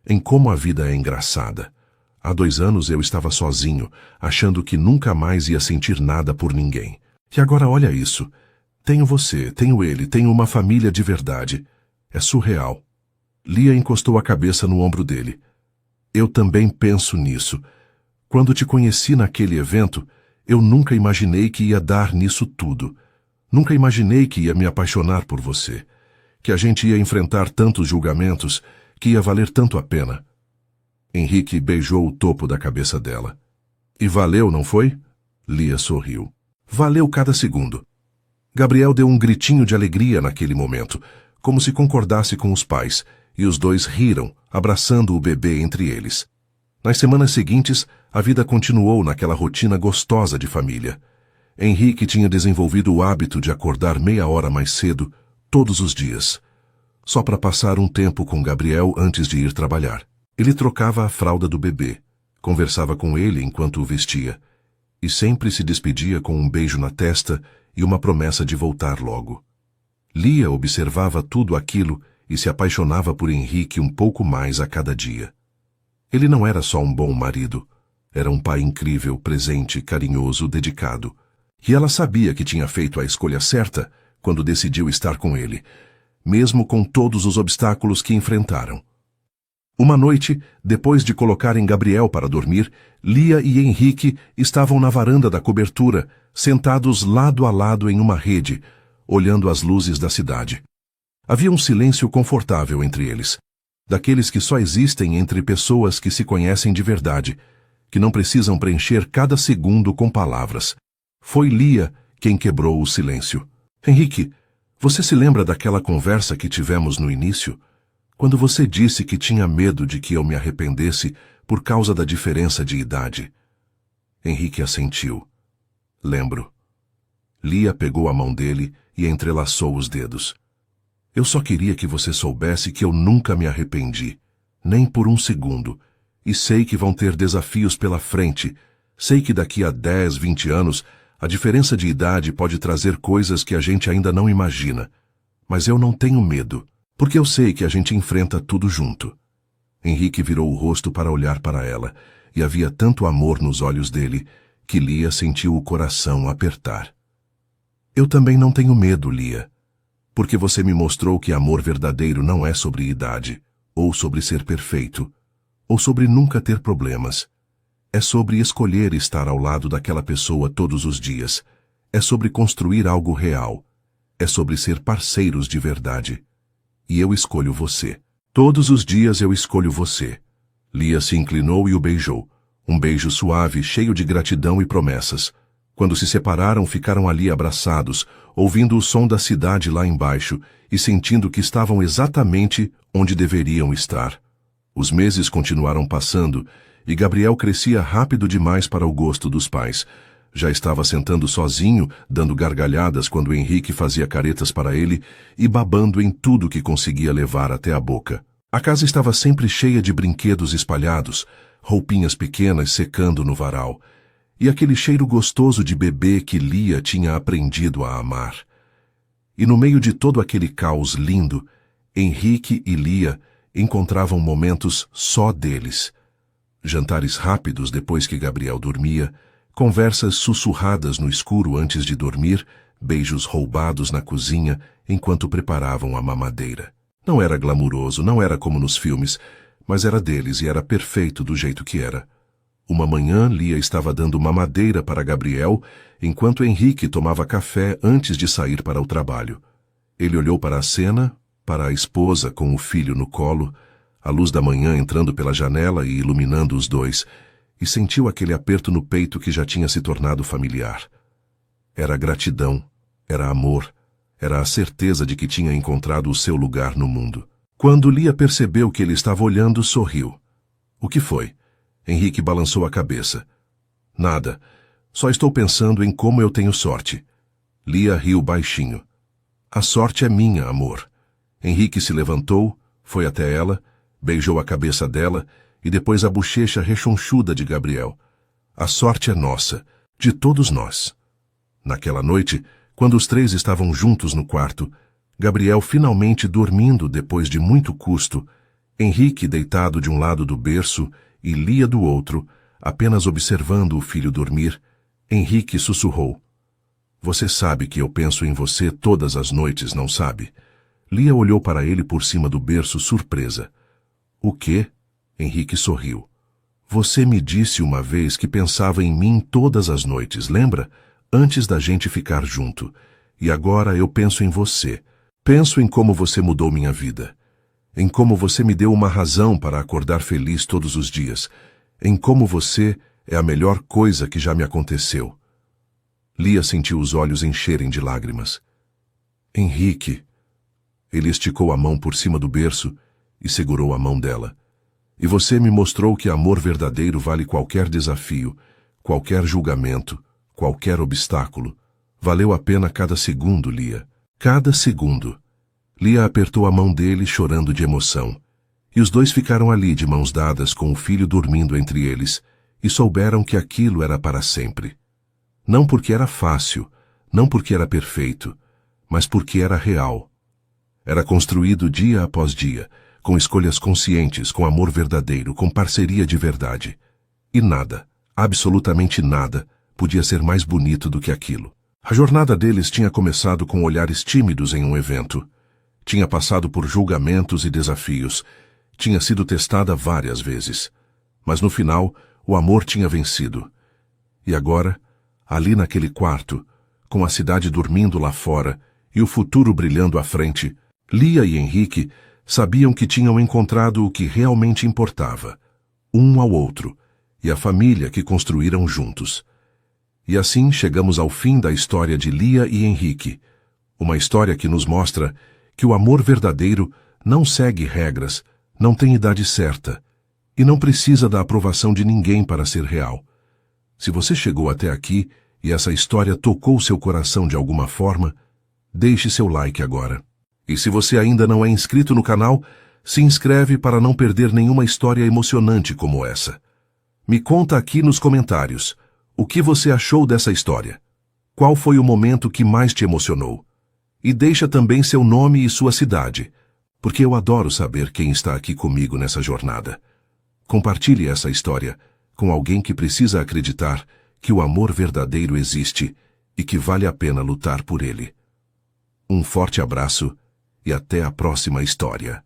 Em como a vida é engraçada. Há 2 anos eu estava sozinho, achando que nunca mais ia sentir nada por ninguém. E agora olha isso. Tenho você, tenho ele, tenho uma família de verdade. É surreal. Lia encostou a cabeça no ombro dele. Eu também penso nisso. Quando te conheci naquele evento, eu nunca imaginei que ia dar nisso tudo. Nunca imaginei que ia me apaixonar por você. Que a gente ia enfrentar tantos julgamentos, que ia valer tanto a pena. Henrique beijou o topo da cabeça dela. E valeu, não foi? Lia sorriu. Valeu cada segundo. Gabriel deu um gritinho de alegria naquele momento, como se concordasse com os pais, e os dois riram, abraçando o bebê entre eles. Nas semanas seguintes, a vida continuou naquela rotina gostosa de família. Henrique tinha desenvolvido o hábito de acordar meia hora mais cedo, todos os dias, só para passar um tempo com Gabriel antes de ir trabalhar. Ele trocava a fralda do bebê, conversava com ele enquanto o vestia, e sempre se despedia com um beijo na testa e uma promessa de voltar logo. Lia observava tudo aquilo e se apaixonava por Henrique um pouco mais a cada dia. Ele não era só um bom marido, era um pai incrível, presente, carinhoso, dedicado. E ela sabia que tinha feito a escolha certa quando decidiu estar com ele, mesmo com todos os obstáculos que enfrentaram. Uma noite, depois de colocarem Gabriel para dormir, Lia e Henrique estavam na varanda da cobertura, sentados lado a lado em uma rede, olhando as luzes da cidade. Havia um silêncio confortável entre eles, daqueles que só existem entre pessoas que se conhecem de verdade, que não precisam preencher cada segundo com palavras. Foi Lia quem quebrou o silêncio. Henrique, você se lembra daquela conversa que tivemos no início? Quando você disse que tinha medo de que eu me arrependesse por causa da diferença de idade. Henrique assentiu. Lembro. Lia pegou a mão dele e entrelaçou os dedos. Eu só queria que você soubesse que eu nunca me arrependi, nem por um segundo, e sei que vão ter desafios pela frente. Sei que daqui a 10, 20 anos, a diferença de idade pode trazer coisas que a gente ainda não imagina. Mas eu não tenho medo, porque eu sei que a gente enfrenta tudo junto. Henrique virou o rosto para olhar para ela, e havia tanto amor nos olhos dele que Lia sentiu o coração apertar. Eu também não tenho medo, Lia, porque você me mostrou que amor verdadeiro não é sobre idade, ou sobre ser perfeito, ou sobre nunca ter problemas. É sobre escolher estar ao lado daquela pessoa todos os dias. É sobre construir algo real. É sobre ser parceiros de verdade. E eu escolho você. Todos os dias eu escolho você. Lia se inclinou e o beijou. Um beijo suave, cheio de gratidão e promessas. Quando se separaram, ficaram ali abraçados, ouvindo o som da cidade lá embaixo e sentindo que estavam exatamente onde deveriam estar. Os meses continuaram passando e Gabriel crescia rápido demais para o gosto dos pais. Já estava sentando sozinho, dando gargalhadas quando Henrique fazia caretas para ele e babando em tudo que conseguia levar até a boca. A casa estava sempre cheia de brinquedos espalhados, roupinhas pequenas secando no varal, e aquele cheiro gostoso de bebê que Lia tinha aprendido a amar. E no meio de todo aquele caos lindo, Henrique e Lia encontravam momentos só deles. Jantares rápidos depois que Gabriel dormia, conversas sussurradas no escuro antes de dormir, beijos roubados na cozinha enquanto preparavam a mamadeira. Não era glamuroso, não era como nos filmes, mas era deles e era perfeito do jeito que era. Uma manhã, Lia estava dando mamadeira para Gabriel, enquanto Henrique tomava café antes de sair para o trabalho. Ele olhou para a cena, para a esposa com o filho no colo, a luz da manhã entrando pela janela e iluminando os dois, e sentiu aquele aperto no peito que já tinha se tornado familiar. Era gratidão, era amor, era a certeza de que tinha encontrado o seu lugar no mundo. Quando Lia percebeu que ele estava olhando, sorriu. O que foi? Henrique balançou a cabeça. Nada. Só estou pensando em como eu tenho sorte. Lia riu baixinho. A sorte é minha, amor. Henrique se levantou, foi até ela, beijou a cabeça dela e depois a bochecha rechonchuda de Gabriel. A sorte é nossa, de todos nós. Naquela noite, quando os três estavam juntos no quarto, Gabriel finalmente dormindo depois de muito custo, Henrique deitado de um lado do berço e Lia do outro, apenas observando o filho dormir, Henrique sussurrou. Você sabe que eu penso em você todas as noites, não sabe? Lia olhou para ele por cima do berço, surpresa. O quê? Henrique sorriu. Você me disse uma vez que pensava em mim todas as noites, lembra? Antes da gente ficar junto. E agora eu penso em você. Penso em como você mudou minha vida. Em como você me deu uma razão para acordar feliz todos os dias. Em como você é a melhor coisa que já me aconteceu. Lia sentiu os olhos encherem de lágrimas. Henrique. Ele esticou a mão por cima do berço e segurou a mão dela. E você me mostrou que amor verdadeiro vale qualquer desafio, qualquer julgamento, qualquer obstáculo. Valeu a pena cada segundo, Lia. Cada segundo. Lia apertou a mão dele, chorando de emoção. E os dois ficaram ali de mãos dadas com o filho dormindo entre eles, e souberam que aquilo era para sempre. Não porque era fácil, não porque era perfeito, mas porque era real. Era construído dia após dia, com escolhas conscientes, com amor verdadeiro, com parceria de verdade. E nada, absolutamente nada, podia ser mais bonito do que aquilo. A jornada deles tinha começado com olhares tímidos em um evento. Tinha passado por julgamentos e desafios. Tinha sido testada várias vezes. Mas no final, o amor tinha vencido. E agora, ali naquele quarto, com a cidade dormindo lá fora e o futuro brilhando à frente, Lia e Henrique sabiam que tinham encontrado o que realmente importava, um ao outro, e a família que construíram juntos. E assim chegamos ao fim da história de Lia e Henrique, uma história que nos mostra que o amor verdadeiro não segue regras, não tem idade certa, e não precisa da aprovação de ninguém para ser real. Se você chegou até aqui e essa história tocou seu coração de alguma forma, deixe seu like agora. E se você ainda não é inscrito no canal, se inscreve para não perder nenhuma história emocionante como essa. Me conta aqui nos comentários o que você achou dessa história. Qual foi o momento que mais te emocionou? E deixa também seu nome e sua cidade, porque eu adoro saber quem está aqui comigo nessa jornada. Compartilhe essa história com alguém que precisa acreditar que o amor verdadeiro existe e que vale a pena lutar por ele. Um forte abraço e até a próxima história.